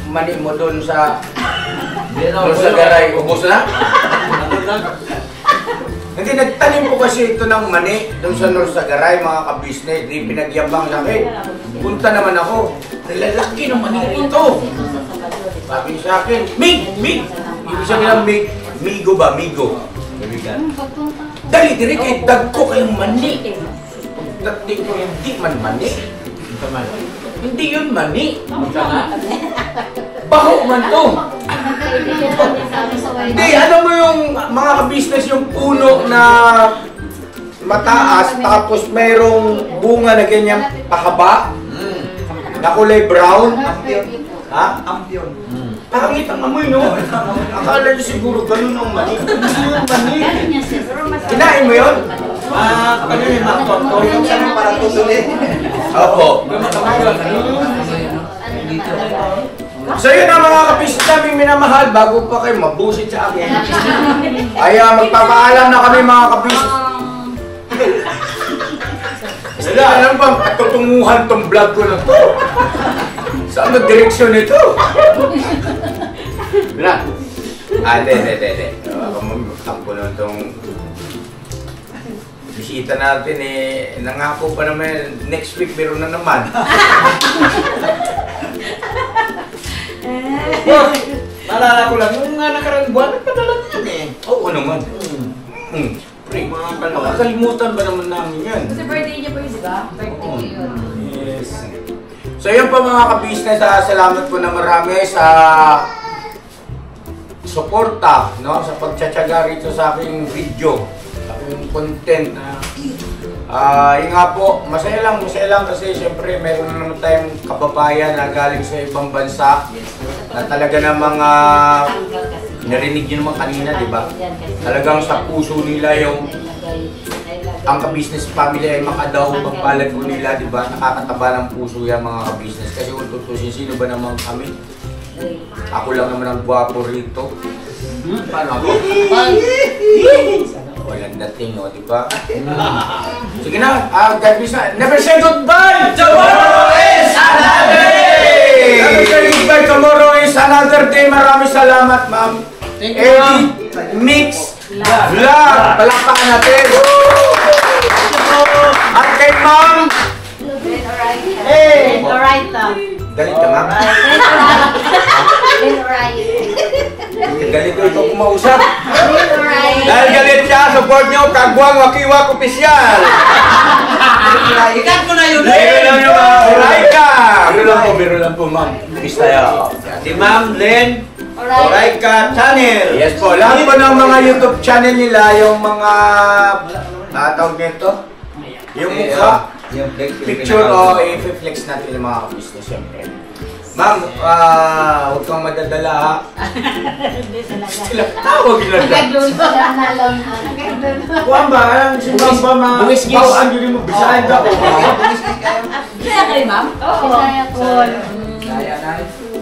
mani mo doon sa garay, ubos na? Ano lang? Hindi, nagtanim ko kasi ito ng mani doon sa Norsagaray, mga ka-business. Di pinagyabang sa akin. Punta naman ako. Nalalaki ng mani ito. Sabi sa akin, Mig! Ibig sabihin ng Mig, Migo ba? Migo. Kaibigan. dali dire kay dagko kayong mani. Pagdating ko hindi man mani. Hindi yun mani. Baho man to. Hindi, alam mo yung mga ka-business yung puno na mataas tapos mayroong bunga na ganyan pahaba na kulay brown. Ha? Ampion. Pangit ang amoy, no? Akala nyo siguro ganun ang mani. Hindi yung mani. Kinain mo yun? Ano yun, Makton? Yung sana parang tutuloy. Opo. So yun ang mga kapisit naming minamahal bago pa kayo mabusit sa akin. Ay magpapaalam na kami mga kapisit. Wala, alam bang katutunguhan tong vlog ko na to? Saan ang direksyon nito? Wala. Hindi. Tampo na itong bisita natin eh. Nangako pa naman next week meron na naman. Naalala ko lang, yung nakarang buwan, nagpadala niyan eh. Oo naman. Pre, makakalimutan ba naman namin yan? Kasi birthday niya po yun, di ba? Birthday ko yun. Yes. So yun pa mga ka-business, salamat po na marami sa suporta, no? Sa pagtsatsaga rito sa aking video, sa aking content. Yun nga po, masaya lang kasi syempre meron na naman tayong kababayan na galing sa ibang bansa na talaga namang narinig nyo naman kanina, di ba? Talagang sa puso nila yung ang ka-business family ay makadaw pagpalad po nila, di ba? Nakakataba ng puso yan mga ka-business. Kasi kung tutusin, sino ba naman kami? Ako lang naman ang gwapo rito. Paano ako? Walang dating, no? Di ba? Sige na, God bless na. Never say goodbye! Tomorrow is another day! Never say goodbye, tomorrow is another day. Maraming salamat, ma'am. Eddie Mix Vlog. Palakpakan natin. At kay ma'am. Hey! Alright, Galit ka, ma'am. Galit ko ito kumausap. Dahil galit siya, support nyo, Kagwang Wakiwak Opisyal. Ikat ko na yun! Biro lang yung Oraika. Biro lang po, ma'am. Pistaya. Si Ma'am Len Oraika Channel. Yes po, lahat po ng mga YouTube channel nila, yung mga tawag nito, yung mukha, Yung picture o i-flex natin yung mga business syempre. Ma'am, huwag kang madadala ha. Sila tawag lang. Kuwan ba? Si ma'am ba bawaan yun mo? Bisahin ka po. Kaya kayo, ma'am? Oo.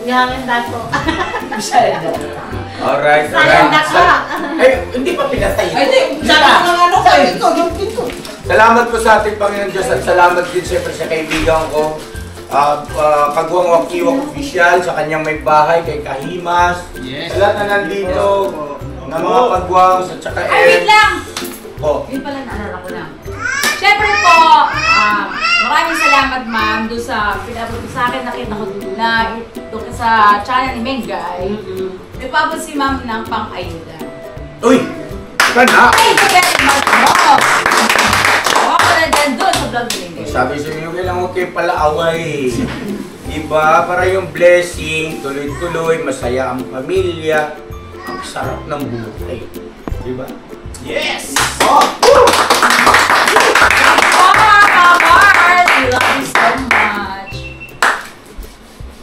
Yamin dako. Alright. Hindi pa pinatay. Salamat po sa ating Panginoon Diyos at salamat din siyempre sa kaibigan ko. Kagwang Wakiwak Opisyal, sa kanyang may bahay, kay Kahimas. Yes. Sa lahat na nandito, ng mga kagwang, sa tsaka Wait lang! Po. Yun pala, naalala ko lang. Siyempre po, maraming salamat ma'am doon sa pinabot sa akin. Nakita ko na ito sa channel ni Mengay. Nagpabot si ma'am ng pang-ayuda. Uy! Kana! Thank you very much, ma'am! Ako na dyan doon sa vlog ni Mengay. Sabi sa inyo, kailangan ko kayo pala away. Diba? Para yung blessing, tuloy-tuloy, masaya ang pamilya, ang sarap ng buhay. Diba? Yes! Oh! Mars! We love you so much!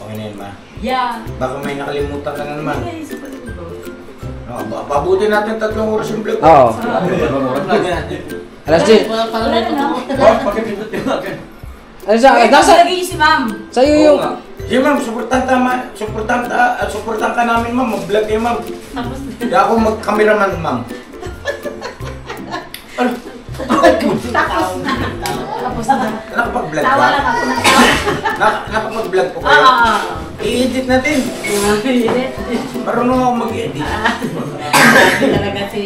Okay na yun, ma. Yeah. Baka may nakalimutan ka na naman. Pabuti natin 3 oras yung vlog. Oo. Alas 10. Pagkipindot yung akin. Ano sa? Nasa? Lagay si ma'am. Sa'yo yung... Sige ma'am, supportan ka namin ma'am, mag-vlog kayo ma'am. Hindi ako mag-cameraman ma'am. Ano? Tapos na. Nakapag-vlog ka? Tawa lang ako na. Nakapag-vlog po kayo? I-edit natin. Marunong ako mag-edit. Talaga si...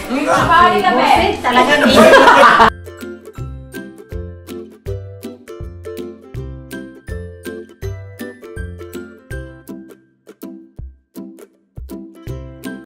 Pahali ka, be. Talaga ni...